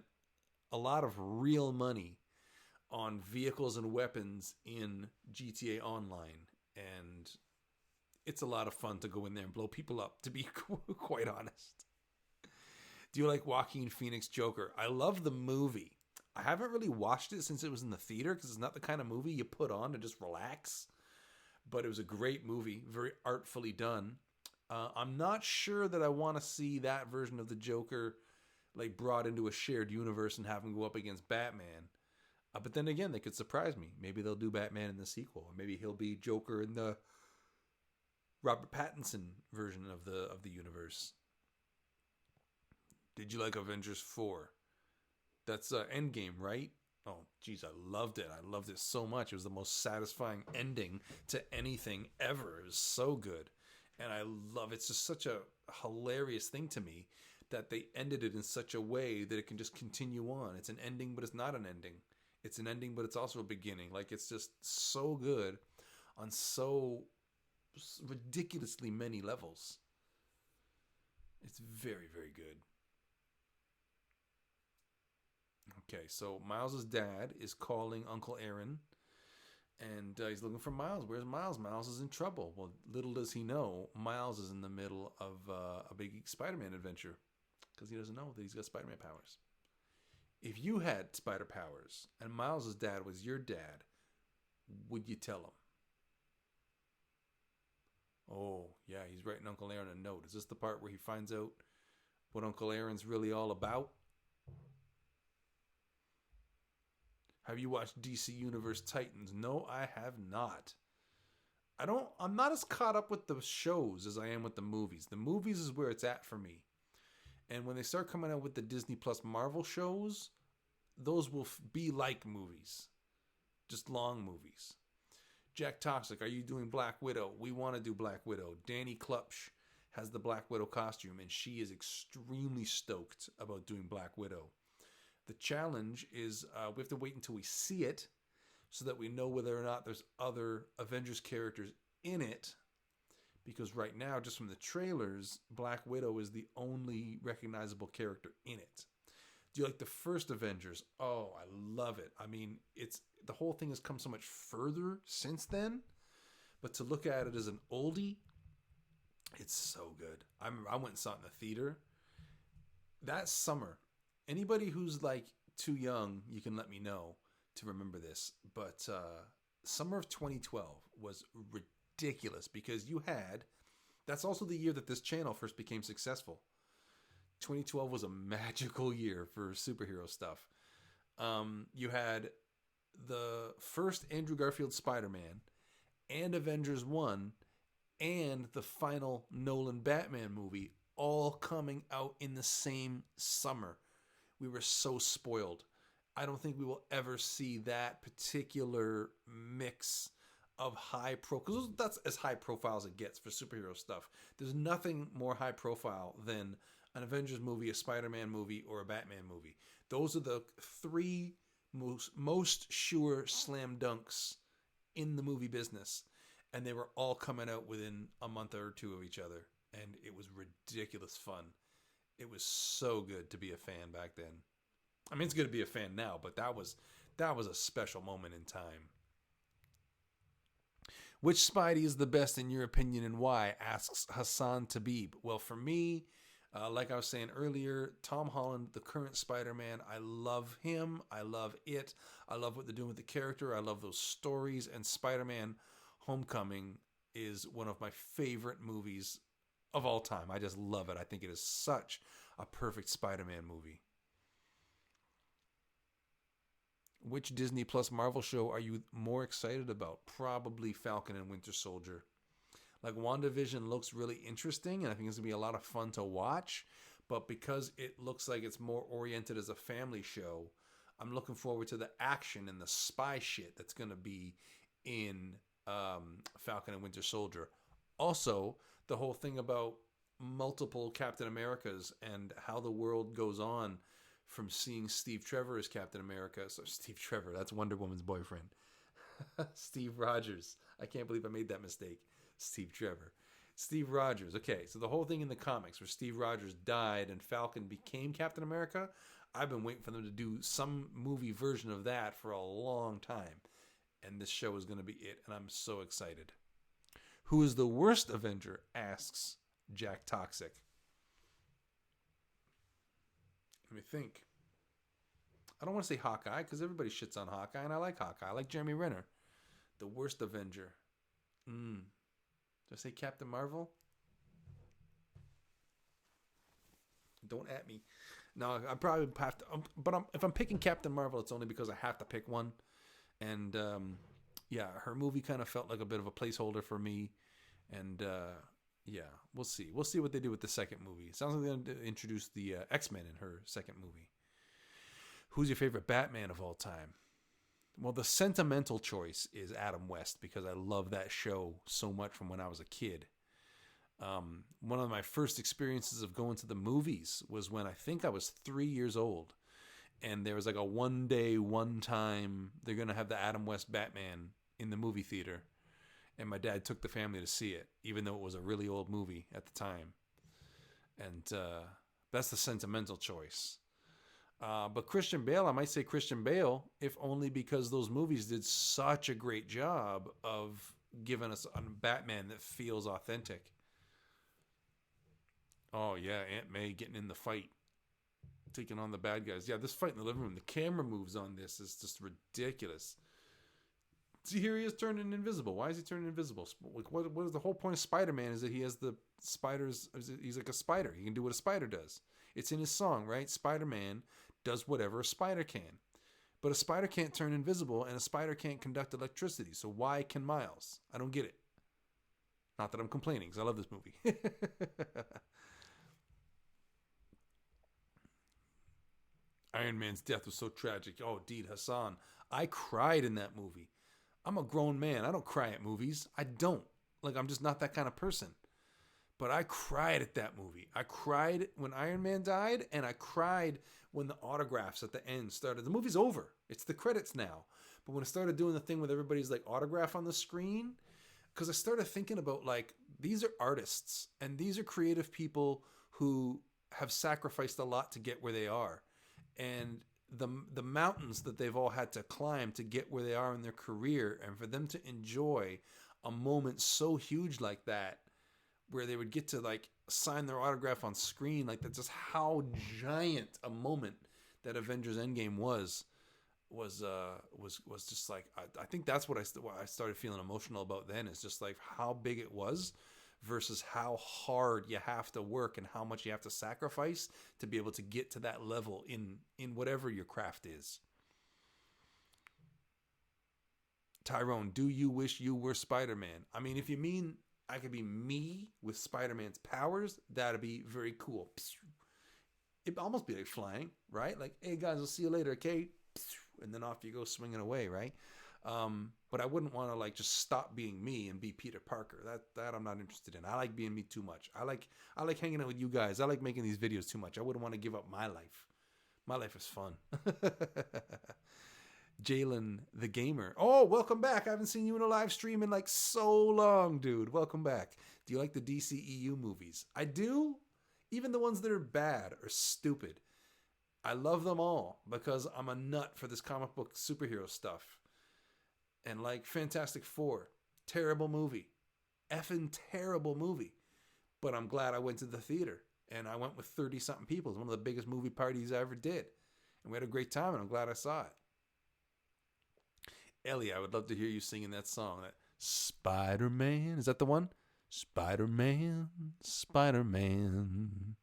a lot of real money on vehicles and weapons in GTA Online, and it's a lot of fun to go in there and blow people up, to be quite honest. Do you like Joaquin Phoenix Joker? I love the movie. I haven't really watched it since it was in the theater because it's not the kind of movie you put on to just relax. But it was a great movie, very artfully done. I'm not sure that I want to see that version of the Joker like brought into a shared universe and have him go up against Batman. But then again, they could surprise me. Maybe they'll do Batman in the sequel. Or maybe he'll be Joker in the Robert Pattinson version of the universe. Did you like Avengers 4? That's Endgame, right? Oh, geez, I loved it. I loved it so much. It was the most satisfying ending to anything ever. It was so good. And I love it. It's just such a hilarious thing to me that they ended it in such a way that it can just continue on. It's an ending, but it's not an ending. It's an ending, but it's also a beginning. Like, it's just so good on so ridiculously many levels. It's very, very good. Okay, so Miles' dad is calling Uncle Aaron, and he's looking for Miles. Where's Miles? Miles is in trouble. Well, little does he know, Miles is in the middle of a big Spider-Man adventure because he doesn't know that he's got Spider-Man powers. If you had spider powers and Miles' dad was your dad, would you tell him? Oh, yeah, he's writing Uncle Aaron a note. Is this the part where he finds out what Uncle Aaron's really all about? Have you watched DC Universe Titans? No, I have not. I'm not as caught up with the shows as I am with the movies. The movies is where it's at for me. And when they start coming out with the Disney Plus Marvel shows, those will be like movies. Just long movies. Jack Toxic, are you doing Black Widow? We want to do Black Widow. Danny Klupsch has the Black Widow costume, and she is extremely stoked about doing Black Widow. The challenge is we have to wait until we see it so that we know whether or not there's other Avengers characters in it. Because right now, just from the trailers, Black Widow is the only recognizable character in it. Do you like the first Avengers? Oh, I love it. I mean, the whole thing has come so much further since then. But to look at it as an oldie, it's so good. I went and saw it in the theater. That summer, anybody who's like too young, you can let me know to remember this. But summer of 2012 was ridiculous because that's also the year that this channel first became successful. 2012 was a magical year for superhero stuff. You had the first Andrew Garfield Spider-Man and Avengers 1 and the final Nolan Batman movie all coming out in the same summer. We were so spoiled. I don't think we will ever see that particular mix of because that's as high profile as it gets for superhero stuff. There's nothing more high profile than an Avengers movie, a Spider-Man movie, or a Batman movie. Those are the three most sure slam dunks in the movie business. And they were all coming out within a month or two of each other. And it was ridiculous fun. It was so good to be a fan back then. I mean, it's good to be a fan now, but that was a special moment in time. Which Spidey is the best in your opinion and why? Asks Hassan Tabib. Well, for me, like I was saying earlier, Tom Holland, the current Spider-Man, I love him. I love it. I love what they're doing with the character. I love those stories. And Spider-Man Homecoming is one of my favorite movies of all time. I just love it. I think it is such a perfect Spider-Man movie. Which Disney Plus Marvel show are you more excited about? Probably Falcon and Winter Soldier. Like, WandaVision looks really interesting, and I think it's going to be a lot of fun to watch. But because it looks like it's more oriented as a family show, I'm looking forward to the action and the spy shit that's going to be in Falcon and Winter Soldier. Also, the whole thing about multiple Captain Americas and how the world goes on from seeing Steve Trevor as Captain America. So Steve Trevor, that's Wonder Woman's boyfriend. Steve Rogers. I can't believe I made that mistake. Steve Trevor. Steve Rogers. Okay, so the whole thing in the comics where Steve Rogers died and Falcon became Captain America, I've been waiting for them to do some movie version of that for a long time. And this show is going to be it, and I'm so excited. Who is the worst Avenger? Asks Jack Toxic. Let me think. I don't want to say Hawkeye, because everybody shits on Hawkeye, and I like Hawkeye. I like Jeremy Renner. The worst Avenger. Did I say Captain Marvel? Don't at me. No, I probably have to. But if I'm picking Captain Marvel, it's only because I have to pick one. And yeah, her movie kind of felt like a bit of a placeholder for me. And yeah, we'll see. We'll see what they do with the second movie. It sounds like they're going to introduce the X-Men in her second movie. Who's your favorite Batman of all time? Well, the sentimental choice is Adam West because I love that show so much from when I was a kid. One of my first experiences of going to the movies was when I think I was 3 years old. And there was like a one time, they're going to have the Adam West Batman in the movie theater. And my dad took the family to see it, even though it was a really old movie at the time. And that's the sentimental choice. But Christian Bale, I might say Christian Bale, if only because those movies did such a great job of giving us a Batman that feels authentic. Oh, yeah, Aunt May getting in the fight, taking on the bad guys. Yeah, this fight in the living room, the camera moves on this is just ridiculous. See, here he is turning invisible. Why is he turning invisible? What is the whole point of Spider-Man is that he has the spiders. He's like a spider. He can do what a spider does. It's in his song, right? Spider-Man does whatever a spider can. But a spider can't turn invisible and a spider can't conduct electricity. So why can Miles? I don't get it. Not that I'm complaining because I love this movie. Iron Man's death was so tragic. Oh, Deed Hassan. I cried in that movie. I'm a grown man. I don't cry at movies. I don't. Like, I'm just not that kind of person. But I cried at that movie. I cried when Iron Man died, and I cried when the autographs at the end started. The movie's over. It's the credits now. But when I started doing the thing with everybody's, like, autograph on the screen, because I started thinking about, like, these are artists, and these are creative people who have sacrificed a lot to get where they are. And the mountains that they've all had to climb to get where they are in their career, and for them to enjoy a moment so huge like that, where they would get to like sign their autograph on screen, like that's just how giant a moment that Avengers Endgame was just like I think that's what I started feeling emotional about then, is just like how big it was versus how hard you have to work and how much you have to sacrifice to be able to get to that level in whatever your craft is. Tyrone, do you wish you were Spider-Man? I mean, if you mean I could be me with Spider-Man's powers, that'd be very cool. It'd almost be like flying, right? Like, hey guys, I'll see you later, okay? And then off you go swinging away, right? But I wouldn't want to like just stop being me and be Peter Parker. That I'm not interested in. I like being me too much. I like hanging out with you guys. I like making these videos too much. I wouldn't want to give up my life. My life is fun. Jalen the Gamer. Oh, welcome back. I haven't seen you in a live stream in like so long, dude. Welcome back. Do you like the DCEU movies? I do. Even the ones that are bad or stupid. I love them all because I'm a nut for this comic book superhero stuff. And like Fantastic Four, terrible movie. Effing terrible movie. But I'm glad I went to the theater. And I went with 30-something people. It was one of the biggest movie parties I ever did. And we had a great time, and I'm glad I saw it. Ellie, I would love to hear you singing that song. That Spider-Man. Is that the one? Spider-Man, Spider-Man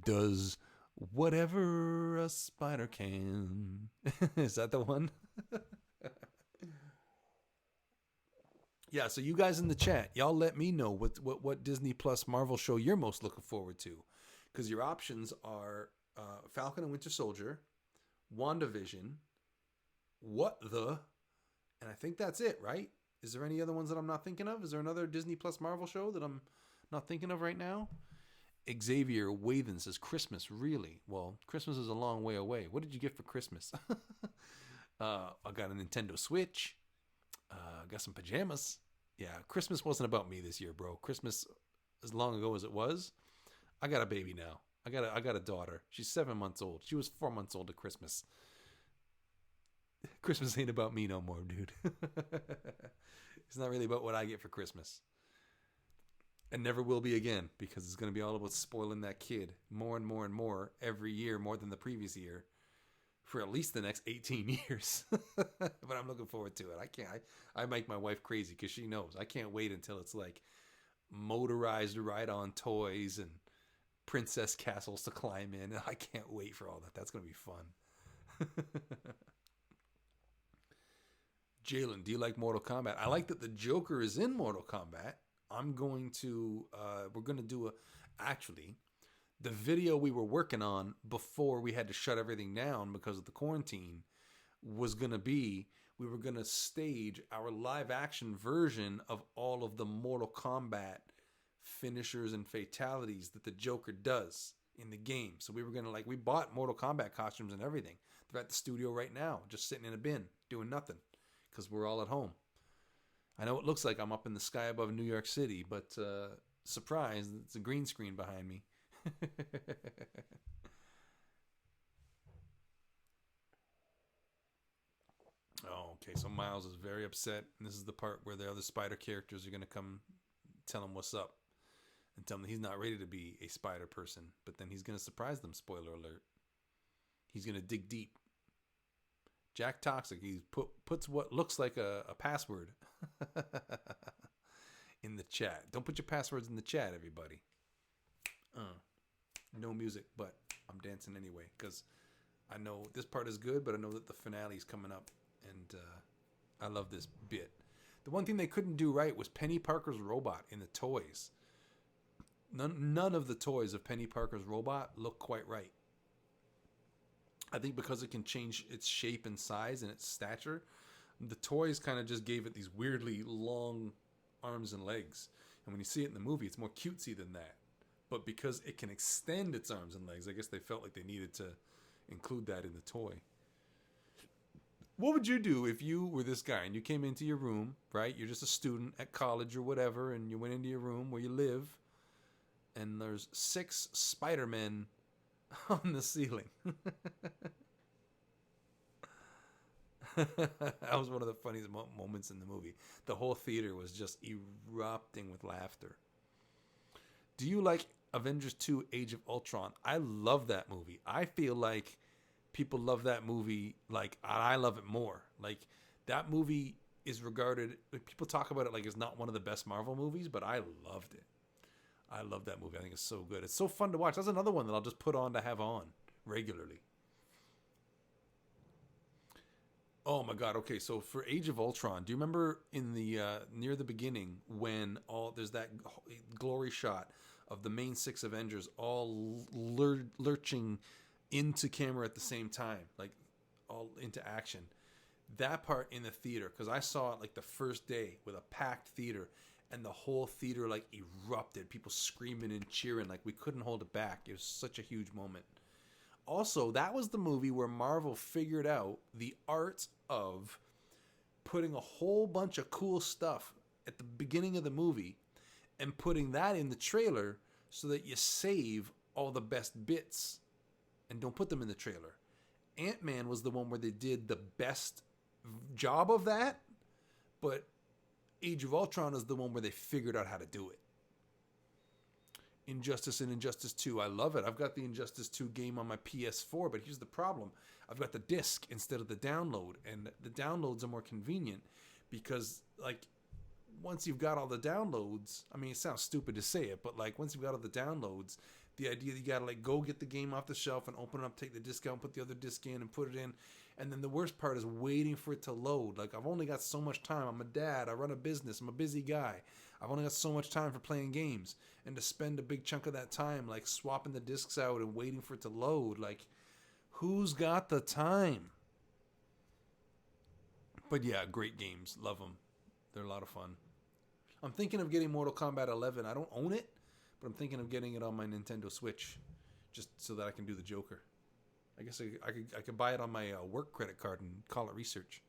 does whatever a spider can. Is that the one? Yeah, so you guys in the chat, y'all let me know what Disney Plus Marvel show you're most looking forward to. Because your options are Falcon and Winter Soldier, WandaVision, What the, And I think that's it, right? Is there any other ones that I'm not thinking of? Is there another Disney Plus Marvel show that I'm not thinking of right now? Xavier Wathen says, Christmas, really? Well, Christmas is a long way away. What did you get for Christmas? I got a Nintendo Switch. Got some pajamas. Yeah, Christmas wasn't about me this year, bro. Christmas, as long ago as it was, I got a baby now. I got a daughter. She's 7 months old. She was 4 months old at Christmas. Christmas ain't about me no more, dude. It's not really about what I get for Christmas. And never will be again, because it's going to be all about spoiling that kid more and more and more every year, more than the previous year, for at least the next 18 years. But I'm looking forward to it. I make my wife crazy because she knows. I can't wait until it's like motorized ride-on toys and princess castles to climb in. I can't wait for all that. That's going to be fun. Jalen, do you like Mortal Kombat? I like that the Joker is in Mortal Kombat. We're going to do actually, the video we were working on before we had to shut everything down because of the quarantine was going to be, we were going to stage our live action version of all of the Mortal Kombat finishers and fatalities that the Joker does in the game. So we were going to we bought Mortal Kombat costumes and everything. They're at the studio right now, just sitting in a bin, doing nothing. Because we're all at home. I know it looks like I'm up in the sky above New York City, but surprise, it's a green screen behind me. Oh, okay, so Miles is very upset. And this is the part where the other spider characters are going to come tell him what's up. And tell him that he's not ready to be a spider person. But then he's going to surprise them, spoiler alert. He's going to dig deep. Jack Toxic, he puts what looks like a password in the chat. Don't put your passwords in the chat, everybody. No music, but I'm dancing anyway because I know this part is good, but I know that the finale is coming up, and I love this bit. The one thing they couldn't do right was Penny Parker's robot in the toys. None of the toys of Penny Parker's robot look quite right. I think because it can change its shape and size and its stature, the toys kind of just gave it these weirdly long arms and legs. And when you see it in the movie, it's more cutesy than that. But because it can extend its arms and legs, I guess they felt like they needed to include that in the toy. What would you do if you were this guy and you came into your room, right? You're just a student at college or whatever, and you went into your room where you live, and there's 6 Spider-Men on the ceiling. That was one of the funniest moments in the movie. The whole theater was just erupting with laughter. Do you like Avengers 2 Age of Ultron? I love that movie. I feel like people love that movie like I love it more. Like, that movie is regarded, people talk about it like it's not one of the best Marvel movies, but I loved it. I love that movie. I think it's so good. It's so fun to watch. That's another one that I'll just put on to have on regularly. Oh my God. Okay, so for Age of Ultron, do you remember in the near the beginning when there's that glory shot of the main 6 Avengers all lurching into camera at the same time, like all into action? That part in the theater, because I saw it like the first day with a packed theater. And the whole theater like erupted. People screaming and cheering like we couldn't hold it back. It was such a huge moment. Also, that was the movie where Marvel figured out the art of putting a whole bunch of cool stuff at the beginning of the movie and putting that in the trailer so that you save all the best bits and don't put them in the trailer. Ant-Man was the one where they did the best job of that, but Age of Ultron is the one where they figured out how to do it. Injustice and Injustice 2, I love it. I've got the Injustice 2 game on my PS4, but here's the problem. I've got the disc instead of the download, and the downloads are more convenient because, like, once you've got all the downloads, I mean, it sounds stupid to say it, but, like, once you've got all the downloads, the idea that you gotta, like, go get the game off the shelf and open it up, take the disc out, and put the other disc in and put it in. And then the worst part is waiting for it to load. Like, I've only got so much time. I'm a dad. I run a business. I'm a busy guy. I've only got so much time for playing games. And to spend a big chunk of that time, like, swapping the discs out and waiting for it to load, like, who's got the time? But yeah, great games. Love them. They're a lot of fun. I'm thinking of getting Mortal Kombat 11. I don't own it, but I'm thinking of getting it on my Nintendo Switch, just so that I can do the Joker. I guess I could buy it on my work credit card and call it research.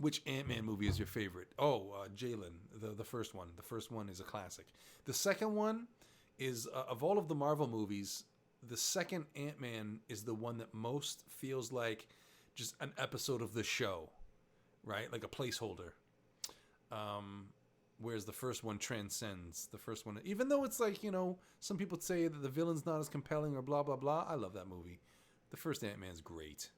Which Ant-Man movie is your favorite? Oh, Jalen, the first one. The first one is a classic. The second one is, of all of the Marvel movies, the second Ant-Man is the one that most feels like just an episode of the show, right? Like a placeholder. Whereas the first one transcends. The first one, even though it's like, some people say that the villain's not as compelling or blah, blah, blah. I love that movie. The first Ant-Man's great.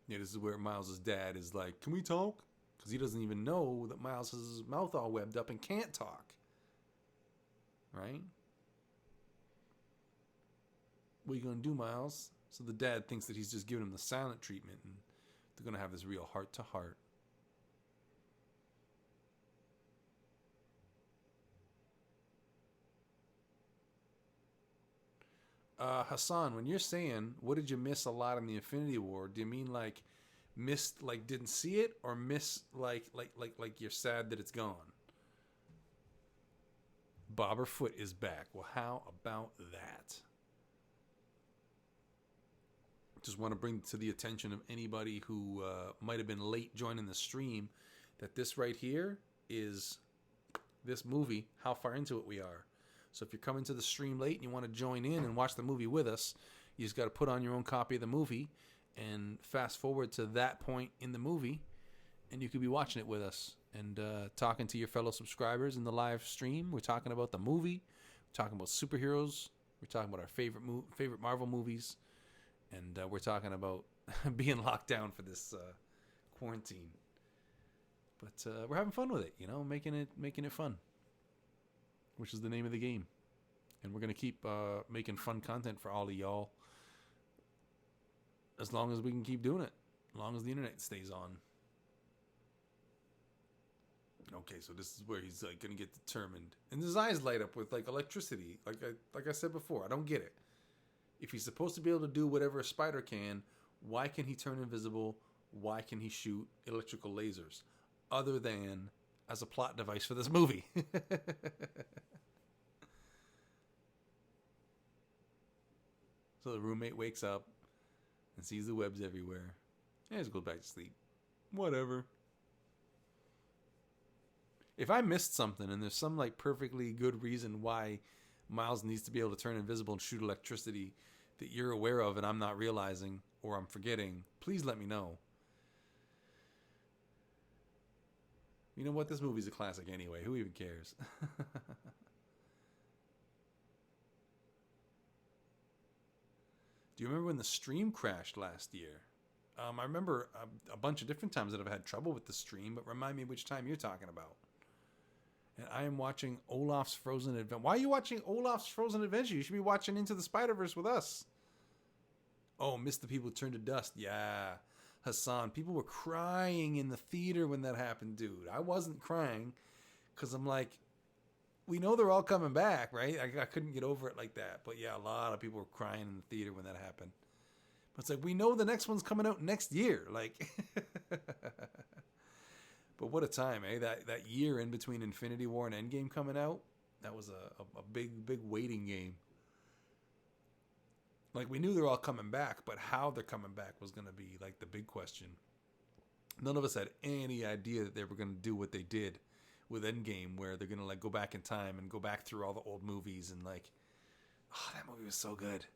Yeah, this is where Miles' dad is like, can we talk? Because he doesn't even know that Miles has his mouth all webbed up and can't talk. Right? What are you going to do, Miles? So the dad thinks that he's just giving him the silent treatment, and they're going to have this real heart-to-heart. Hassan, when you're saying, what did you miss a lot in the Infinity War, do you mean like missed, like didn't see it, or miss like you're sad that it's gone? Bobber Foot is back. Well, how about that? Just want to bring to the attention of anybody who might have been late joining the stream that this right here is this movie, how far into it we are. So if you're coming to the stream late and you want to join in and watch the movie with us, you just got to put on your own copy of the movie and fast forward to that point in the movie, and you could be watching it with us and talking to your fellow subscribers in the live stream. We're talking about the movie. We're talking about superheroes. We're talking about our favorite Marvel movies. And we're talking about being locked down for this quarantine. But we're having fun with it, making it fun, which is the name of the game. And we're going to keep making fun content for all of y'all as long as we can keep doing it, as long as the internet stays on. Okay, so this is where he's like going to get determined. And his eyes light up with like electricity. Like I said before, I don't get it. If he's supposed to be able to do whatever a spider can, why can he turn invisible? Why can he shoot electrical lasers? Other than as a plot device for this movie. So the roommate wakes up and sees the webs everywhere. And just goes back to sleep. Whatever. If I missed something and there's some like perfectly good reason why Miles needs to be able to turn invisible and shoot electricity that you're aware of and I'm not realizing or I'm forgetting, please let me know. You know what? This movie's a classic anyway. Who even cares? Do you remember when the stream crashed last year? I remember a bunch of different times that I've had trouble with the stream, but remind me which time you're talking about. And I am watching Olaf's Frozen Adventure. Why are you watching Olaf's Frozen Adventure? You should be watching Into the Spider-Verse with us. Oh, Missed the People Turn to Dust. Yeah. Hassan, people were crying in the theater when that happened, dude. I wasn't crying because I'm like, we know they're all coming back, right? I couldn't get over it like that. But yeah, a lot of people were crying in the theater when that happened. But it's like, we know the next one's coming out next year. Like... But what a time, eh? That year in between Infinity War and Endgame coming out, that was a big waiting game. Like, we knew they're all coming back, but how they're coming back was going to be, like, the big question. None of us had any idea that they were going to do what they did with Endgame, where they're going to, like, go back in time and go back through all the old movies and, like, oh, that movie was so good.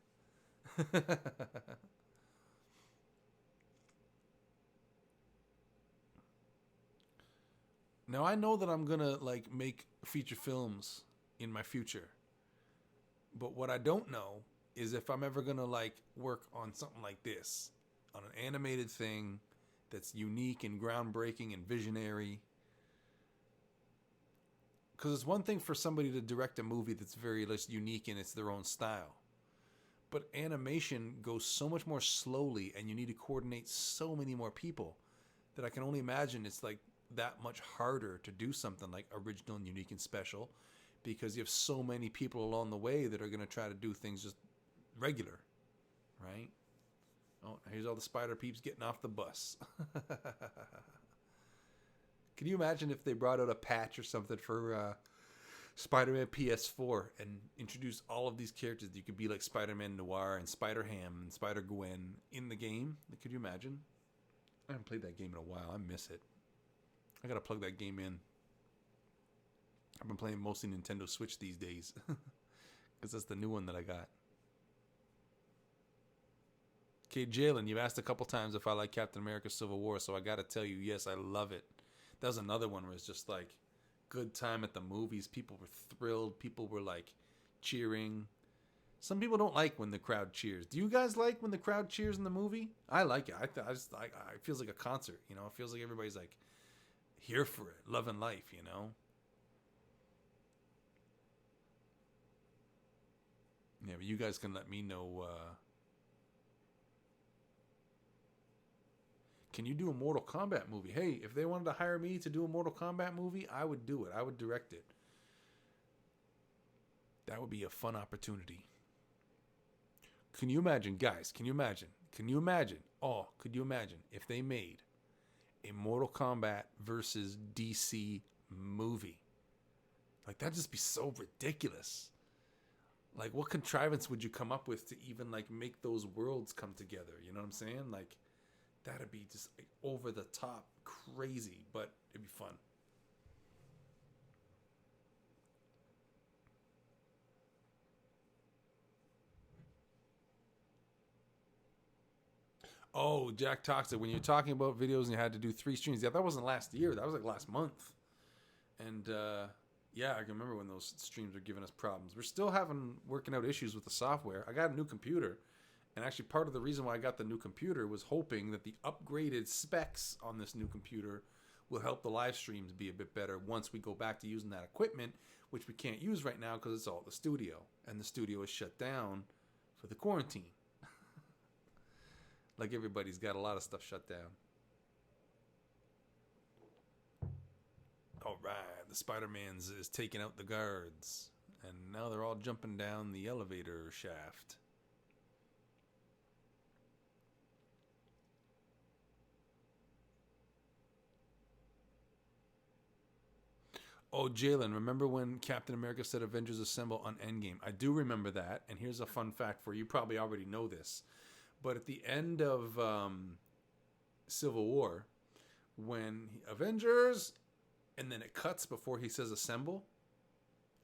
Now, I know that I'm going to, like, make feature films in my future. But what I don't know is if I'm ever going to, like, work on something like this. On an animated thing that's unique and groundbreaking and visionary. Because it's one thing for somebody to direct a movie that's very unique and it's their own style. But animation goes so much more slowly and you need to coordinate so many more people that I can only imagine it's, like, that much harder to do something like original and unique and special because you have so many people along the way that are going to try to do things just regular, right? Oh, here's all the spider peeps getting off the bus. Can you imagine if they brought out a patch or something for Spider-Man PS4 and introduced all of these characters? You could be like Spider-Man Noir and Spider-Ham and Spider-Gwen in the game. Could you imagine? I haven't played that game in a while. I miss it. I gotta plug that game in. I've been playing mostly Nintendo Switch these days. Because that's the new one that I got. Okay, Jalen, you've asked a couple times if I like Captain America Civil War, so I gotta tell you, yes, I love it. That was another one where it's just like good time at the movies. People were thrilled. People were like cheering. Some people don't like when the crowd cheers. Do you guys like when the crowd cheers in the movie? I like it. It feels like a concert, you know? It feels like everybody's like here for it, loving life, you know? Yeah, but you guys can let me know. Can you do a Mortal Kombat movie? Hey, if they wanted to hire me to do a Mortal Kombat movie, I would do it. I would direct it. That would be a fun opportunity. Can you imagine, guys? Can you imagine? Can you imagine? Oh, could you imagine if they made a Mortal Kombat versus DC movie? Like, that'd just be so ridiculous. Like, what contrivance would you come up with to even, like, make those worlds come together? You know what I'm saying? Like, that'd be just like, over the top crazy, but it'd be fun. Oh, Jack Toxic, when you're talking about videos and you had to do 3 streams, yeah, that wasn't last year. That was like last month. And, yeah, I can remember when those streams were giving us problems. We're still working out issues with the software. I got a new computer. And actually part of the reason why I got the new computer was hoping that the upgraded specs on this new computer will help the live streams be a bit better once we go back to using that equipment, which we can't use right now because it's all the studio. And the studio is shut down for the quarantine. Like everybody's got a lot of stuff shut down. All right, the Spider-Man's is taking out the guards. And now they're all jumping down the elevator shaft. Oh, Jalen, remember when Captain America said Avengers Assemble on Endgame? I do remember that, and here's a fun fact for you. You probably already know this. But at the end of Civil War, when Avengers, and then it cuts before he says Assemble.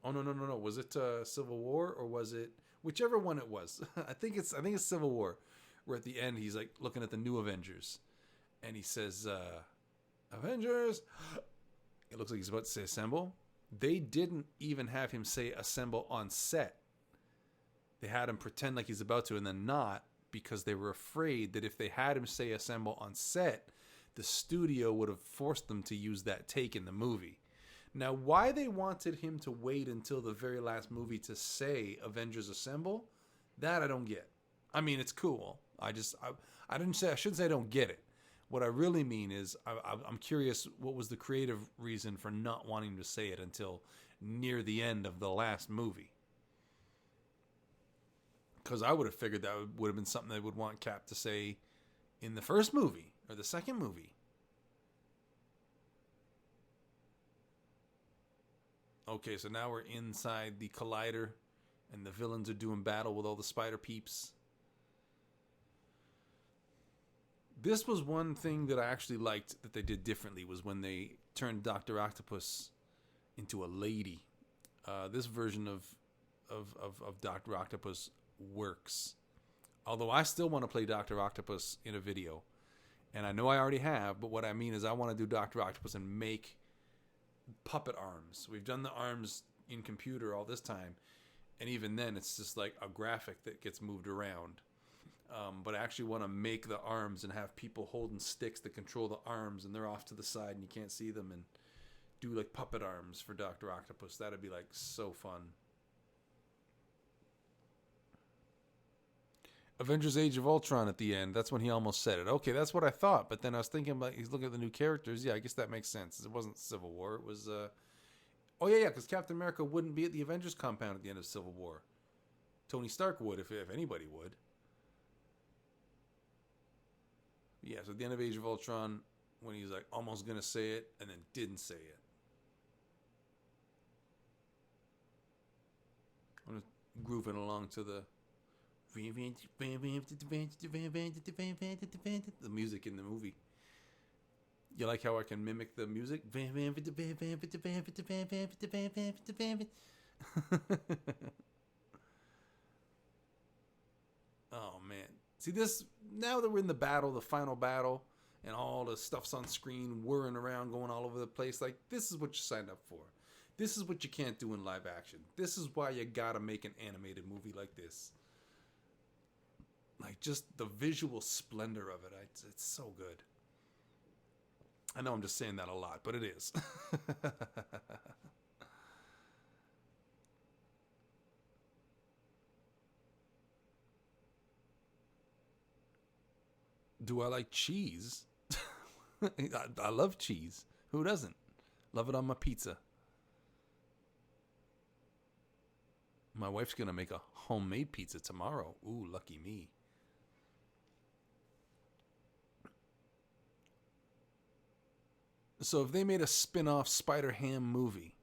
Oh, no. Was it Civil War, or was it... Whichever one it was. I think it's Civil War, where at the end he's like looking at the new Avengers, and he says, Avengers... It looks like he's about to say assemble. They didn't even have him say assemble on set. They had him pretend like he's about to and then not, because they were afraid that if they had him say assemble on set, the studio would have forced them to use that take in the movie. Now, why they wanted him to wait until the very last movie to say Avengers Assemble, that I don't get. I mean, it's cool. I shouldn't say I don't get it. What I really mean is I'm curious what was the creative reason for not wanting to say it until near the end of the last movie. Because I would have figured that would have been something they would want Cap to say in the first movie or the second movie. Okay, so now we're inside the collider and the villains are doing battle with all the spider peeps. This was one thing that I actually liked that they did differently, was when they turned Dr. Octopus into a lady. This version of Dr. Octopus works. Although I still want to play Dr. Octopus in a video. And I know I already have, but what I mean is I want to do Dr. Octopus and make puppet arms. We've done the arms in computer all this time. And even then, it's just like a graphic that gets moved around. But I actually want to make the arms and have people holding sticks that control the arms, and they're off to the side and you can't see them, and do like puppet arms for Dr. Octopus. That'd be like so fun. Avengers Age of Ultron at the end. That's when he almost said it. Okay, that's what I thought. But then I was thinking about, he's looking at the new characters. Yeah, I guess that makes sense. It wasn't Civil War. It was, oh yeah, because Captain America wouldn't be at the Avengers compound at the end of Civil War. Tony Stark would if anybody would. Yeah, so at the end of Age of Ultron, when he's like almost gonna say it and then didn't say it. I'm just grooving along to the music in the movie. You like how I can mimic the music? Oh man. See this, now that we're in the battle, the final battle, and all the stuff's on screen, whirring around, going all over the place, like this is what you signed up for. This is what you can't do in live action. This is why you gotta make an animated movie like this. Like just the visual splendor of it, it's so good. I know I'm just saying that a lot, but it is. Do I like cheese? I love cheese. Who doesn't? Love it on my pizza. My wife's going to make a homemade pizza tomorrow. Ooh, lucky me. So if they made a spin-off Spider-Ham movie,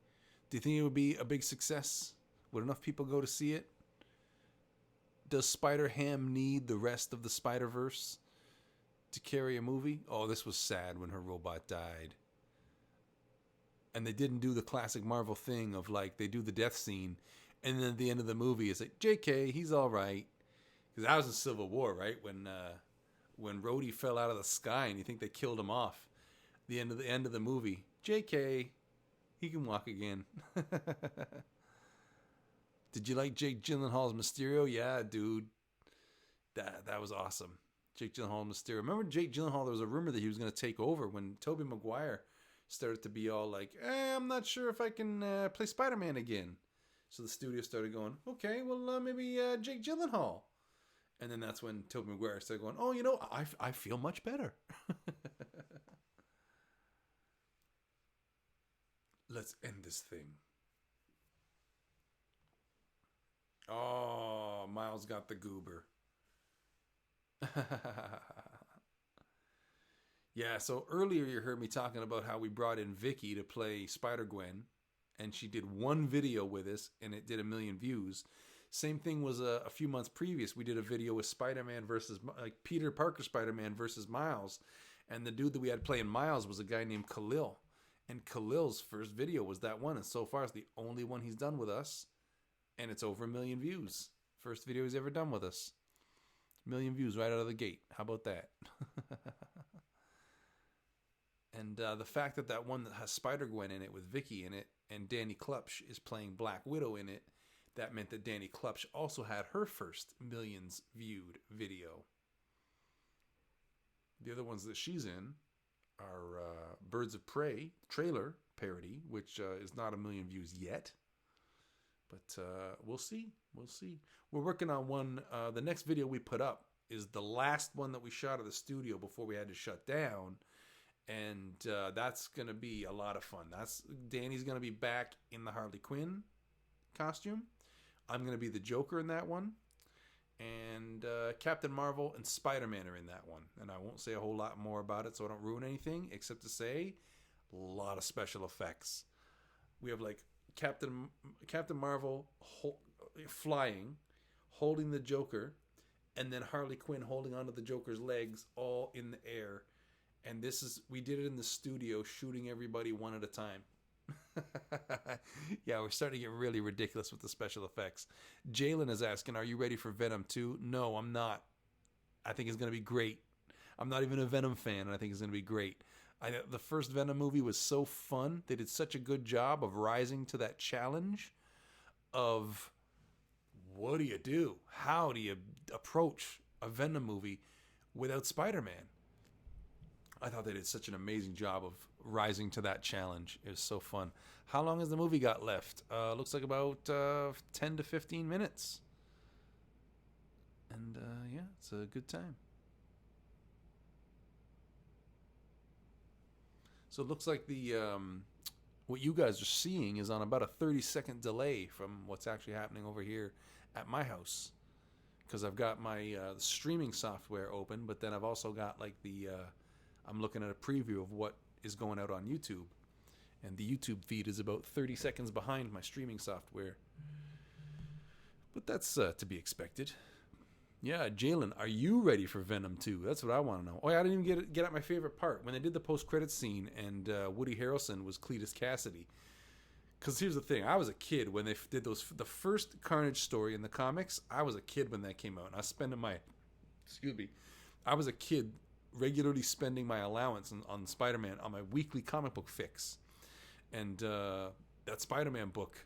do you think it would be a big success? Would enough people go to see it? Does Spider-Ham need the rest of the Spider-Verse to carry a movie? Oh, this was sad when her robot died. And they didn't do the classic Marvel thing of like, they do the death scene, and then at the end of the movie, it's like, JK, he's all right. Because that was in Civil War, right? When Rhodey fell out of the sky and you think they killed him off. The end of the movie, JK, he can walk again. Did you like Jake Gyllenhaal's Mysterio? Yeah, dude. That was awesome. Jake Gyllenhaal Mysterio. Remember Jake Gyllenhaal, there was a rumor that he was going to take over when Tobey Maguire started to be all like, I'm not sure if I can play Spider-Man again. So the studio started going, okay, well, maybe Jake Gyllenhaal. And then that's when Tobey Maguire started going, oh, you know, I feel much better. Let's end this thing. Oh, Miles got the goober. Yeah, so earlier you heard me talking about how we brought in Vicky to play Spider-Gwen, and she did one video with us, and it did 1 million views. Same thing was a few months previous. We did a video with Spider-Man versus, like Peter Parker Spider-Man versus Miles, and the dude that we had playing Miles was a guy named Khalil. And Khalil's first video was that one, and so far it's the only one he's done with us, and it's over 1 million views. First video he's ever done with us. 1 million views right out of the gate. How about that? And the fact that one that has Spider-Gwen in it with Vicky in it, and Danny Klupsch is playing Black Widow in it, that meant that Danny Klupsch also had her first millions viewed video. The other ones that she's in are Birds of Prey trailer parody, which is not 1 million views yet, but we'll see. We're working on one. The next video we put up is the last one that we shot at the studio before we had to shut down, and that's gonna be a lot of fun. Danny's gonna be back in the Harley Quinn costume. I'm gonna be the Joker in that one. And Captain Marvel and Spider-Man are in that one. And I won't say a whole lot more about it so I don't ruin anything, except to say a lot of special effects. We have like Captain Marvel flying, holding the Joker, and then Harley Quinn holding onto the Joker's legs all in the air. And we did it in the studio, shooting everybody one at a time. Yeah, we're starting to get really ridiculous with the special effects. Jalen is asking, are you ready for Venom 2? No, I'm not. I think it's going to be great. I'm not even a Venom fan, and I think it's going to be great. The first Venom movie was so fun. They did such a good job of rising to that challenge of what do you do? How do you approach a Venom movie without Spider-Man? I thought they did such an amazing job of rising to that challenge. It was so fun. How long has the movie got left? Looks like about 10 to 15 minutes. And yeah, it's a good time. So it looks like what you guys are seeing is on about a 30-second delay from what's actually happening over here at my house because I've got my streaming software open, but then I've also got like I'm looking at a preview of what is going out on YouTube, and the YouTube feed is about 30 seconds behind my streaming software. But that's to be expected. Yeah, Jalen, are you ready for Venom 2? That's what I want to know. Oh, yeah, I didn't even get at my favorite part. When they did the post-credits scene and Woody Harrelson was Cletus Cassidy. Because here's the thing. I was a kid when they did the first Carnage story in the comics. I was a kid when that came out. And I was spending I was a kid regularly spending my allowance on Spider-Man on my weekly comic book fix. And that Spider-Man book,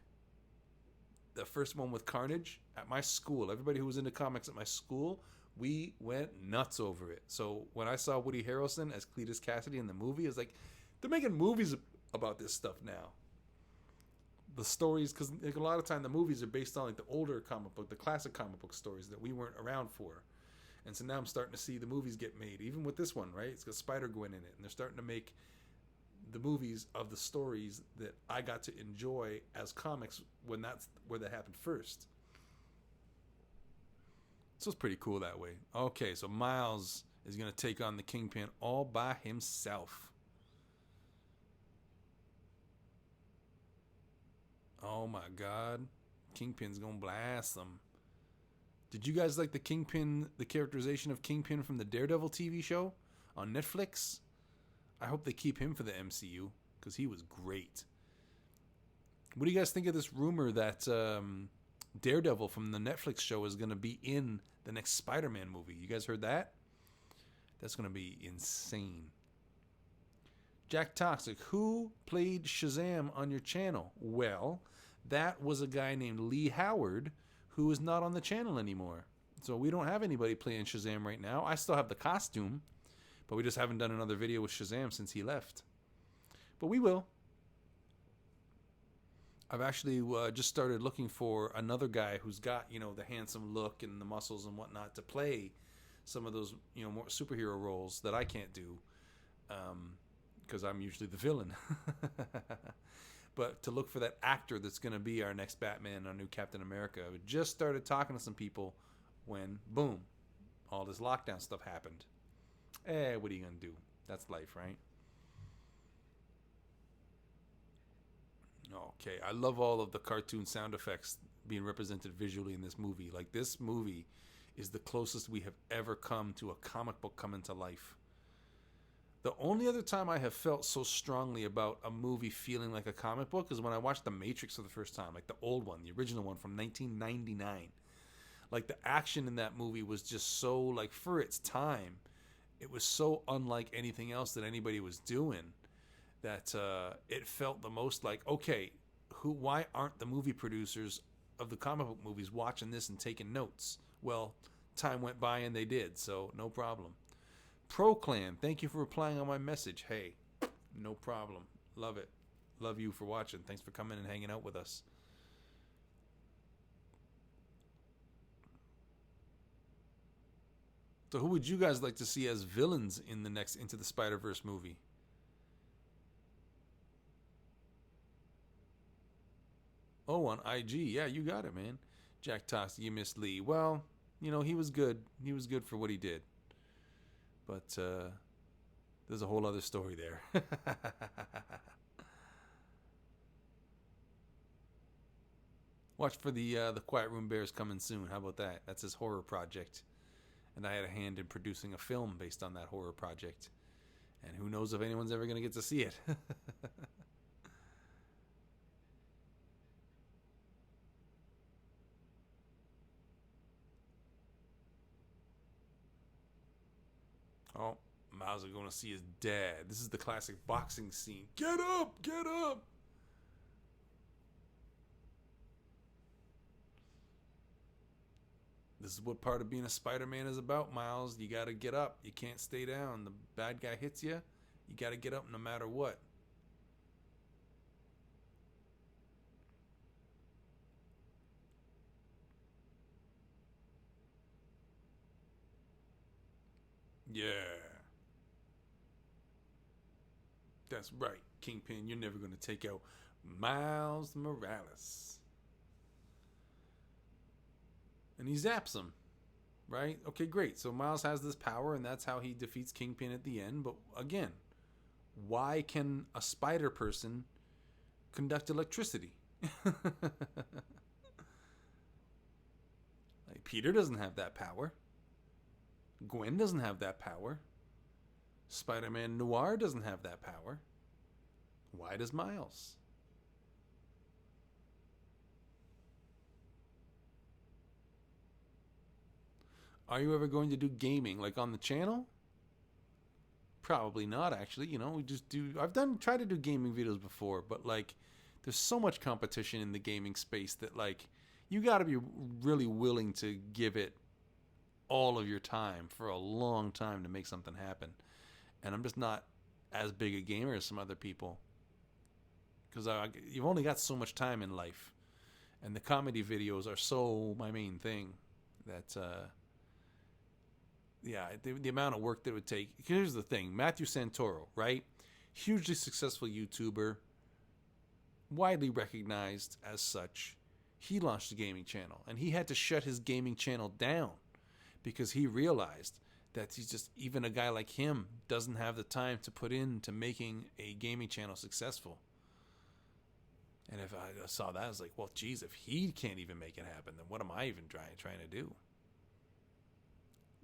the first one with Carnage, at my school, everybody who was into comics at my school, we went nuts over it. So when I saw Woody Harrelson as Cletus Cassidy in the movie, I was like, they're making movies about this stuff now. The stories, because like a lot of time the movies are based on like the older comic book, the classic comic book stories that we weren't around for. And so now I'm starting to see the movies get made, even with this one, right? It's got Spider-Gwen in it, and they're starting to make the movies of the stories that I got to enjoy as comics when that's where that happened first. So it's pretty cool that way. Okay, so Miles is going to take on the Kingpin all by himself. Oh my God. Kingpin's going to blast them. Did you guys like the Kingpin, the characterization of Kingpin from the Daredevil TV show on Netflix? I hope they keep him for the MCU because he was great. What do you guys think of this rumor that Daredevil from the Netflix show is going to be in the next Spider-Man movie? You guys heard that? That's going to be insane. Jack Toxic, who played Shazam on your channel? Well, that was a guy named Lee Howard who is not on the channel anymore. So we don't have anybody playing Shazam right now. I still have the costume, but we just haven't done another video with Shazam since he left. But we will. I've actually just started looking for another guy who's got, the handsome look and the muscles and whatnot to play some of those, more superhero roles that I can't do. Because I'm usually the villain. But to look for that actor that's going to be our next Batman, our new Captain America. I just started talking to some people when, boom, all this lockdown stuff happened. What are you going to do? That's life, right? Okay, I love all of the cartoon sound effects being represented visually in this movie. Like, this movie is the closest we have ever come to a comic book coming to life. The only other time I have felt so strongly about a movie feeling like a comic book is when I watched The Matrix for the first time, like the old one, the original one from 1999. Like, the action in that movie was just so, like, for its time, it was so unlike anything else that anybody was doing that it felt the most like, okay, why aren't the movie producers of the comic book movies watching this and taking notes? Well, time went by and they did, so no problem. ProClan, thank you for replying on my message. Hey, no problem. Love it. Love you for watching. Thanks for coming and hanging out with us. So who would you guys like to see as villains in the next Into the Spider-Verse movie? Oh, on IG. Yeah, you got it, man. Jack Toss, you missed Lee. Well, he was good. He was good for what he did. But there's a whole other story there. Watch for the Quiet Room Bears coming soon. How about that? That's his horror project. And I had a hand in producing a film based on that horror project. And who knows if anyone's ever going to get to see it. Oh, Miles is going to see his dad. This is the classic boxing scene. Get up! Get up! This is what part of being a Spider-Man is about, Miles. You got to get up. You can't stay down. The bad guy hits you. You got to get up no matter what. Yeah. That's right, Kingpin. You're never going to take out Miles Morales. And he zaps him, right? Okay, great. So Miles has this power, and that's how he defeats Kingpin at the end. But again, why can a spider person conduct electricity? Like, Peter doesn't have that power. Gwen doesn't have that power. Spider-Man Noir doesn't have that power. Why does Miles? Are you ever going to do gaming like on the channel? Probably not, actually. You know, we just do. Tried to do gaming videos before, but like, there's so much competition in the gaming space that like, you got to be really willing to give it all of your time for a long time to make something happen. And I'm just not as big a gamer as some other people, because you've only got so much time in life, and the comedy videos are so my main thing that the amount of work that it would take. Here's the thing: Matthew Santoro, right? Hugely successful YouTuber, widely recognized as such. He launched a gaming channel, and he had to shut his gaming channel down because he realized that even a guy like him doesn't have the time to put into making a gaming channel successful. And if I saw that, I was like, well, geez, if he can't even make it happen, then what am I even trying to do?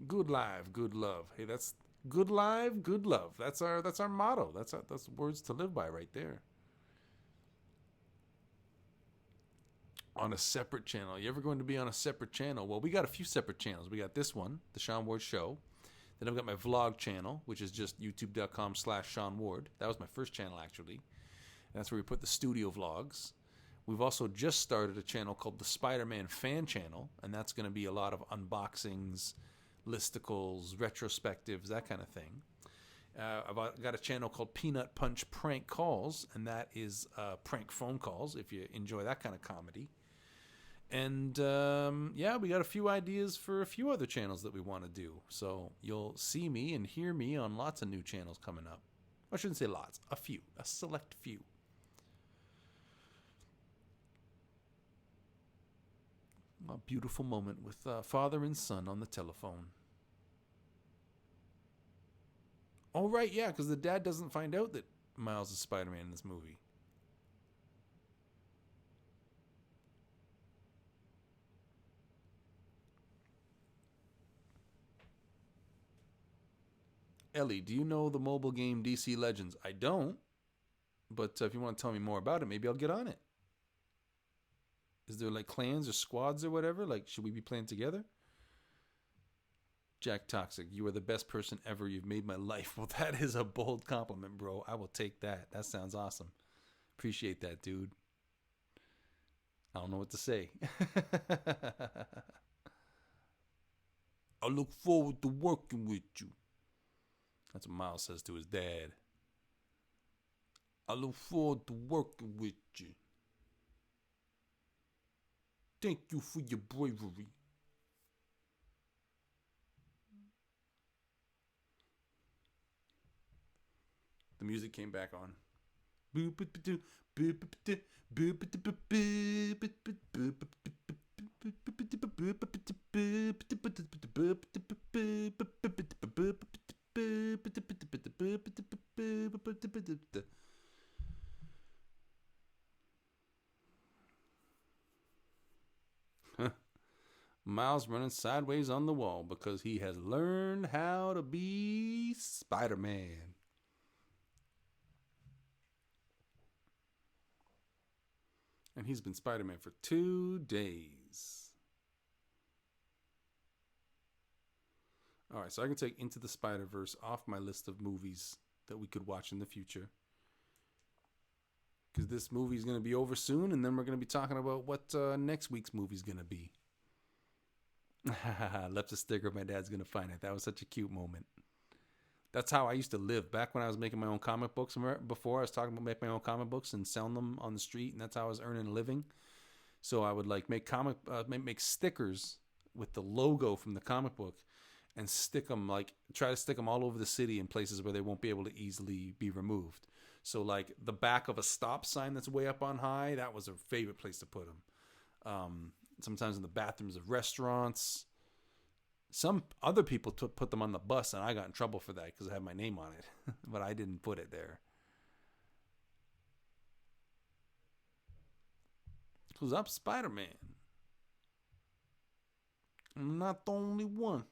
Good live, good love. Hey, that's good live, good love. That's our motto. That's words to live by right there. On a separate channel. You ever going to be on a separate channel? Well, we got a few separate channels. We got this one, The Sean Ward Show. Then I've got my vlog channel, which is just youtube.com/Sean Ward. That was my first channel, actually. And that's where we put the studio vlogs. We've also just started a channel called the Spider-Man Fan Channel, and that's going to be a lot of unboxings, listicles, retrospectives, that kind of thing. I've got a channel called Peanut Punch Prank Calls, and that is prank phone calls, if you enjoy that kind of comedy. And we got a few ideas for a few other channels that we want to do. So you'll see me and hear me on lots of new channels coming up. I shouldn't say lots, a select few. A beautiful moment with father and son on the telephone. Oh, right, yeah, because the dad doesn't find out that Miles is Spider-Man in this movie. Ellie, do you know the mobile game DC Legends? I don't, but if you want to tell me more about it, maybe I'll get on it. Is there like clans or squads or whatever? Like, should we be playing together? Jack Toxic, you are the best person ever. You've made my life. Well, that is a bold compliment, bro. I will take that. That sounds awesome. Appreciate that, dude. I don't know what to say. I look forward to working with you. That's what Miles says to his dad. I look forward to working with you. Thank you for your bravery. The music came back on. Miles running sideways on the wall because he has learned how to be Spider-Man. And he's been Spider-Man for 2 days. All right, so I can take Into the Spider-Verse off my list of movies that we could watch in the future. Because this movie is going to be over soon, and then we're going to be talking about what next week's movie is going to be. Left a sticker. My dad's going to find it. That was such a cute moment. That's how I used to live. Back when I was making my own comic books, before I was talking about making my own comic books and selling them on the street, and that's how I was earning a living. So I would like make stickers with the logo from the comic book and try to stick them all over the city in places where they won't be able to easily be removed. So like the back of a stop sign that's way up on high, that was a favorite place to put them. sometimes in the bathrooms of restaurants. Some other people put them on the bus, and I got in trouble for that because I had my name on it, but I didn't put it there. Because I'm Spider-Man. I'm not the only one.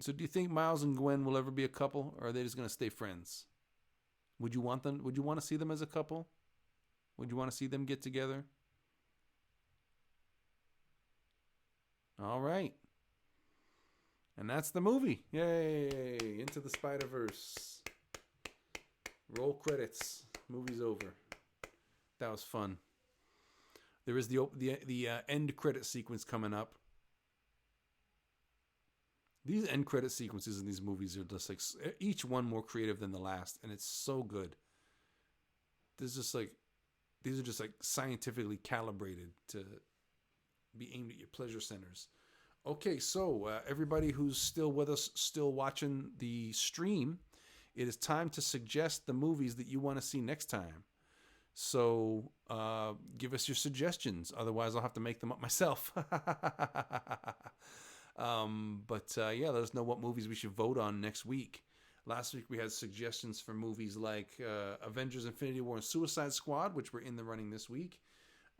So do you think Miles and Gwen will ever be a couple, or are they just going to stay friends? Would you want them? Would you want to see them as a couple? Would you want to see them get together? All right. And that's the movie. Yay! Into the Spider-Verse. Roll credits. Movie's over. That was fun. There is the end credit sequence coming up. These end credit sequences in these movies are just like each one more creative than the last, and it's so good. These are just like scientifically calibrated to be aimed at your pleasure centers. Okay, so everybody who's still with us, still watching the stream, it is time to suggest the movies that you want to see next time. So give us your suggestions. Otherwise, I'll have to make them up myself. Yeah, let us know what movies we should vote on next week. Last week we had suggestions for movies like Avengers Infinity War and Suicide Squad, which were in the running this week.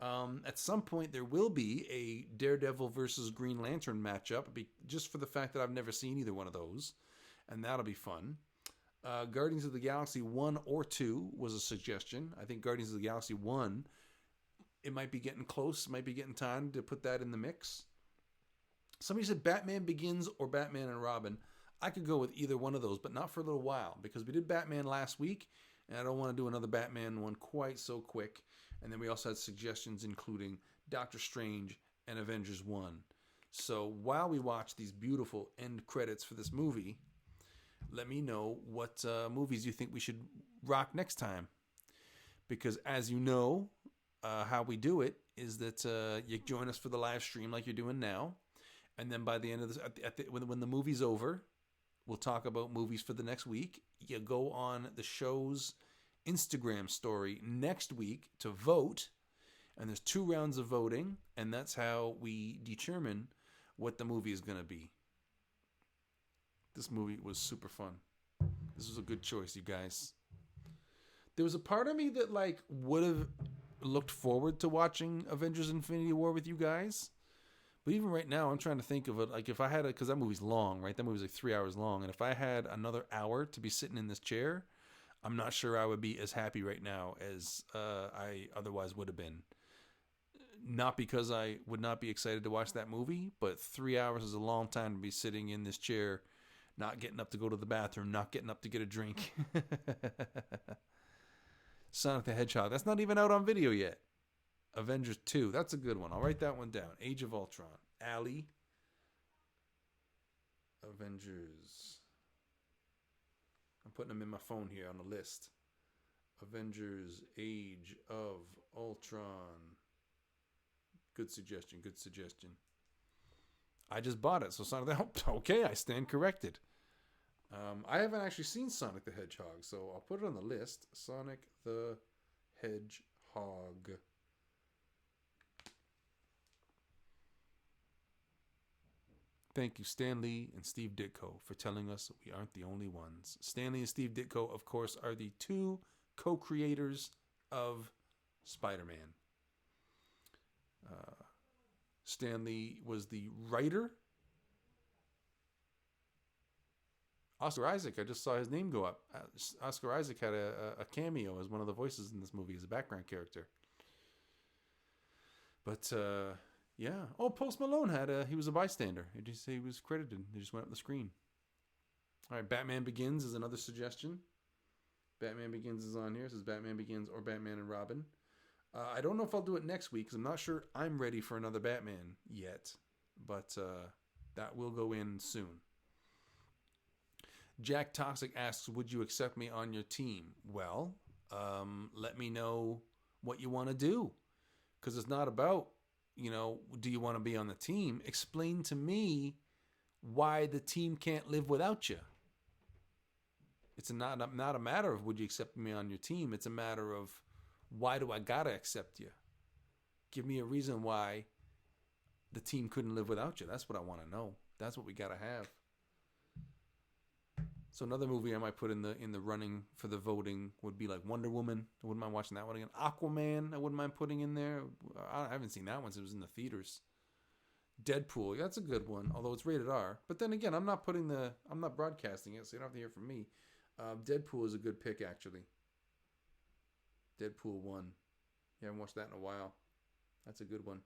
At some point there will be a Daredevil versus Green Lantern matchup, just for the fact that I've never seen either one of those, and that'll be fun. Guardians of the Galaxy 1 or 2 was a suggestion. I think Guardians of the Galaxy 1, it might be getting close, might be getting time to put that in the mix. Somebody said Batman Begins or Batman and Robin. I could go with either one of those, but not for a little while, because we did Batman last week, and I don't want to do another Batman one quite so quick. And then we also had suggestions including Doctor Strange and Avengers 1. So while we watch these beautiful end credits for this movie, let me know what movies you think we should rock next time. Because as you know, how we do it is that you join us for the live stream like you're doing now. And then by the end of this, when the movie's over, we'll talk about movies for the next week. You go on the show's Instagram story next week to vote. And there's 2 rounds of voting. And that's how we determine what the movie is going to be. This movie was super fun. This was a good choice, you guys. There was a part of me that would have looked forward to watching Avengers Infinity War with you guys. But even right now, I'm trying to think of it. Like if I had because that movie's long, right? That movie's like 3 hours long. And if I had another hour to be sitting in this chair, I'm not sure I would be as happy right now as I otherwise would have been. Not because I would not be excited to watch that movie, but 3 hours is a long time to be sitting in this chair, not getting up to go to the bathroom, not getting up to get a drink. Sonic the Hedgehog. That's not even out on video yet. Avengers 2. That's a good one. I'll write that one down. Age of Ultron. Alley. Avengers. I'm putting them in my phone here on the list. Avengers Age of Ultron. Good suggestion. Good suggestion. I just bought it. So Sonic the okay, I stand corrected. I haven't actually seen Sonic the Hedgehog, so I'll put it on the list. Sonic the Hedgehog. Thank you, Stanley and Steve Ditko, for telling us we aren't the only ones. Stanley and Steve Ditko, of course, are the 2 co-creators of Spider-Man. Stanley was the writer. Oscar Isaac, I just saw his name go up. Oscar Isaac had a cameo as one of the voices in this movie as a background character. But... yeah. Oh, Post Malone he was a bystander. He was credited. He just went up the screen. All right, Batman Begins is another suggestion. Batman Begins is on here. It says Batman Begins or Batman and Robin. I don't know if I'll do it next week because I'm not sure I'm ready for another Batman yet. But that will go in soon. Jack Toxic asks, would you accept me on your team? Well, let me know what you want to do. Because it's not about, do you want to be on the team? Explain to me why the team can't live without you. It's not a matter of would you accept me on your team. It's a matter of why do I gotta accept you? Give me a reason why the team couldn't live without you. That's what I want to know. That's what we got to have. So another movie I might put in the running for the voting would be like Wonder Woman. I wouldn't mind watching that one again. Aquaman, I wouldn't mind putting in there. I haven't seen that one since it was in the theaters. Deadpool, that's a good one, although it's rated R. But then again, I'm not broadcasting it, so you don't have to hear from me. Deadpool is a good pick, actually. Deadpool 1. You haven't watched that in a while. That's a good one.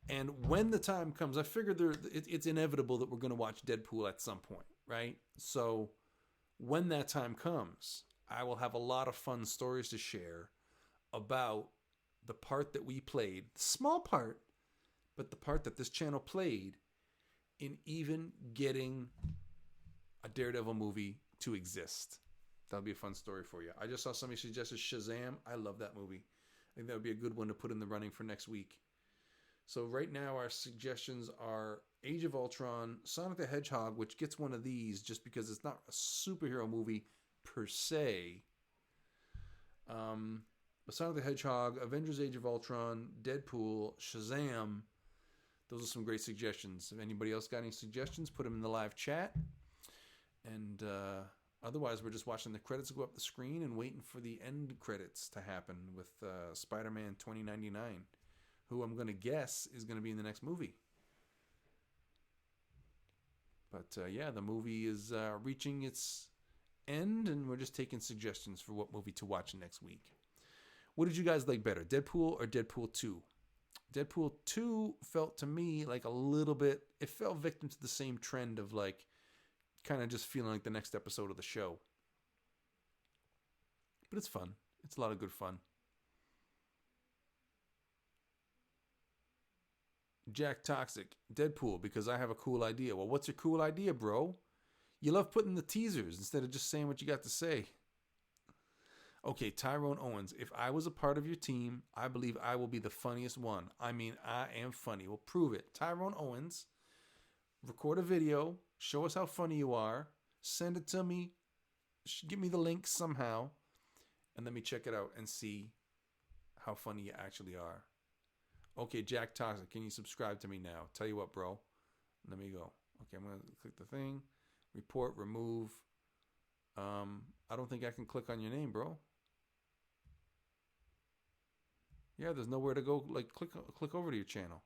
And when the time comes, I figured it's inevitable that we're going to watch Deadpool at some point, right? So when that time comes, I will have a lot of fun stories to share about the part that we played, small part, but the part that this channel played in even getting a Daredevil movie to exist. That'll be a fun story for you. I just saw somebody suggested Shazam. I love that movie. I think that would be a good one to put in the running for next week. So right now our suggestions are Age of Ultron, Sonic the Hedgehog, which gets one of these just because it's not a superhero movie per se. But Sonic the Hedgehog, Avengers Age of Ultron, Deadpool, Shazam. Those are some great suggestions. If anybody else got any suggestions, put them in the live chat. And otherwise, we're just watching the credits go up the screen and waiting for the end credits to happen with Spider-Man 2099, who I'm going to guess is going to be in the next movie. But yeah, the movie is reaching its end, and we're just taking suggestions for what movie to watch next week. What did you guys like better, Deadpool or Deadpool 2? Deadpool 2 felt to me like a little bit, it fell victim to the same trend of like kind of just feeling like the next episode of the show. But it's fun. It's a lot of good fun. Jack Toxic, Deadpool, because I have a cool idea. Well, what's your cool idea, bro? You love putting the teasers instead of just saying what you got to say. Okay, Tyrone Owens, if I was a part of your team, I believe I will be the funniest one. I mean, I am funny. Well, prove it. Tyrone Owens, record a video, show us how funny you are, send it to me, give me the link somehow, and let me check it out and see how funny you actually are. Okay, Jack Toxic, can you subscribe to me now? Tell you what, bro. Let me go. Okay, I'm going to click the thing. Report, remove. I don't think I can click on your name, bro. Yeah, there's nowhere to go. Like, click over to your channel.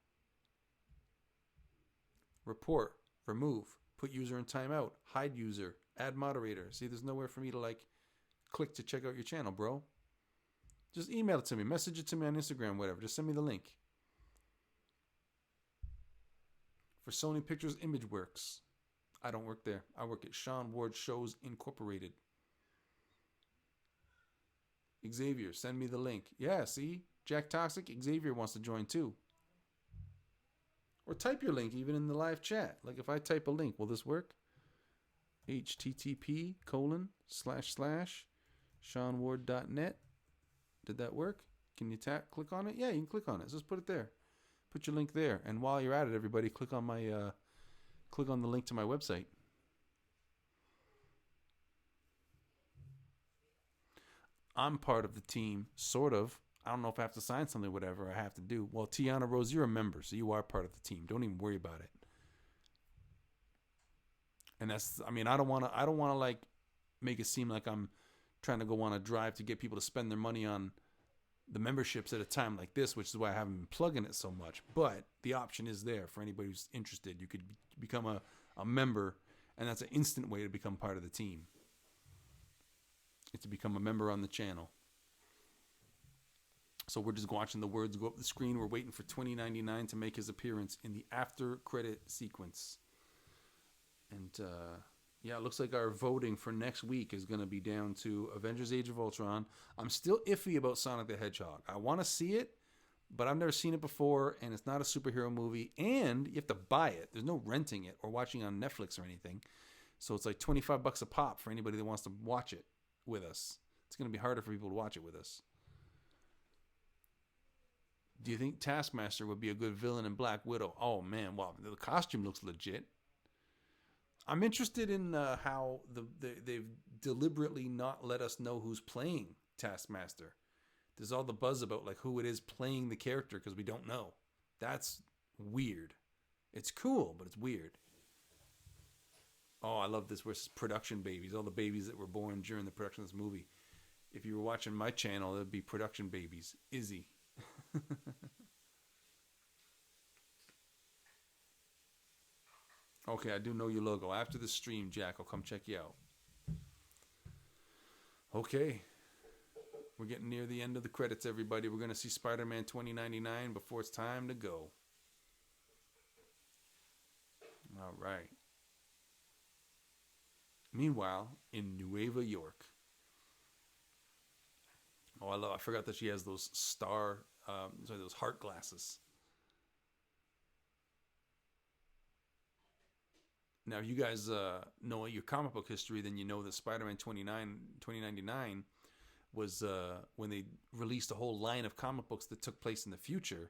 Report, remove, put user in timeout, hide user, add moderator. See, there's nowhere for me to like click to check out your channel, bro. Just email it to me, message it to me on Instagram, whatever. Just send me the link. For Sony Pictures ImageWorks, I don't work there. I work at Sean Ward Shows Incorporated. Xavier, send me the link. Yeah, see? Jack Toxic, Xavier wants to join too. Or type your link even in the live chat. Like if I type a link, will this work? http://seanward.net. Did that work? Can you click on it? Yeah, you can click on it. So just put it there. Put your link there. And while you're at it, everybody, click on the link to my website. I'm part of the team, sort of. I don't know if I have to sign something, whatever I have to do. Well, Tiana Rose, you're a member, so you are part of the team. Don't even worry about it. And that's, I mean, I don't want to like make it seem like I'm trying to go on a drive to get people to spend their money on the memberships at a time like this, which is why I haven't been plugging it so much. But the option is there for anybody who's interested. You could become a member, and that's an instant way to become part of the team. It's to become a member on the channel. So we're just watching the words go up the screen. We're waiting for 2099 to make his appearance in the after credit sequence. And yeah, it looks like our voting for next week is going to be down to Avengers Age of Ultron. I'm still iffy about Sonic the Hedgehog. I want to see it, but I've never seen it before, and it's not a superhero movie, and you have to buy it. There's no renting it or watching on Netflix or anything. So it's like $25 a pop for anybody that wants to watch it with us. It's going to be harder for people to watch it with us. Do you think Taskmaster would be a good villain in Black Widow? Oh, man, wow, the costume looks legit. I'm interested in how they've deliberately not let us know who's playing Taskmaster. There's all the buzz about like who it is playing the character because we don't know. That's weird. It's cool, but it's weird. Oh, I love this. We're production babies. All the babies that were born during the production of this movie. If you were watching my channel, it would be production babies. Izzy. Okay, I do know your logo. After the stream, Jack, I'll come check you out. Okay. We're getting near the end of the credits, everybody. We're going to see Spider-Man 2099 before it's time to go. All right. Meanwhile, in Nueva York. Oh, I forgot that she has those those heart glasses. Now, if you guys know your comic book history, then you know that Spider-Man 2099 was when they released a whole line of comic books that took place in the future.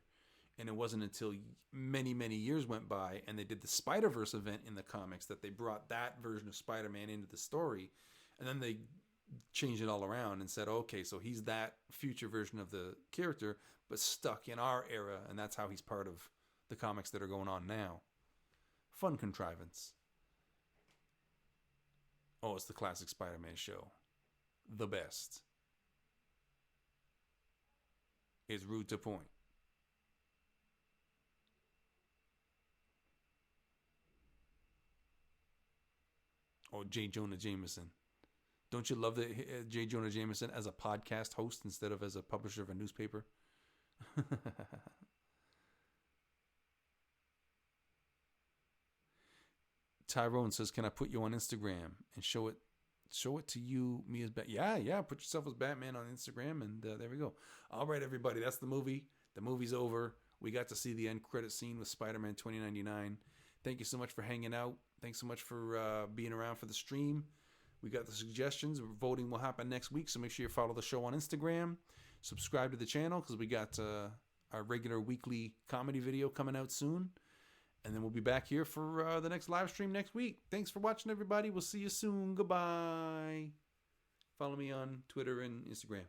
And it wasn't until many, many years went by and they did the Spider-Verse event in the comics that they brought that version of Spider-Man into the story. And then they changed it all around and said, okay, so he's that future version of the character, but stuck in our era. And that's how he's part of the comics that are going on now. Fun contrivance. Oh, it's the classic Spider-Man show. The best. It's rude to point. Or J. Jonah Jameson. Don't you love that J. Jonah Jameson as a podcast host instead of as a publisher of a newspaper? Tyrone says, "Can I put you on Instagram and show it to you, me as Batman?" Yeah. Put yourself as Batman on Instagram, and there we go. All right, everybody, that's the movie. The movie's over. We got to see the end credit scene with Spider-Man 2099. Thank you so much for hanging out. Thanks so much for being around for the stream. We got the suggestions. Voting will happen next week, so make sure you follow the show on Instagram. Subscribe to the channel because we got our regular weekly comedy video coming out soon. And then we'll be back here for the next live stream next week. Thanks for watching, everybody. We'll see you soon. Goodbye. Follow me on Twitter and Instagram.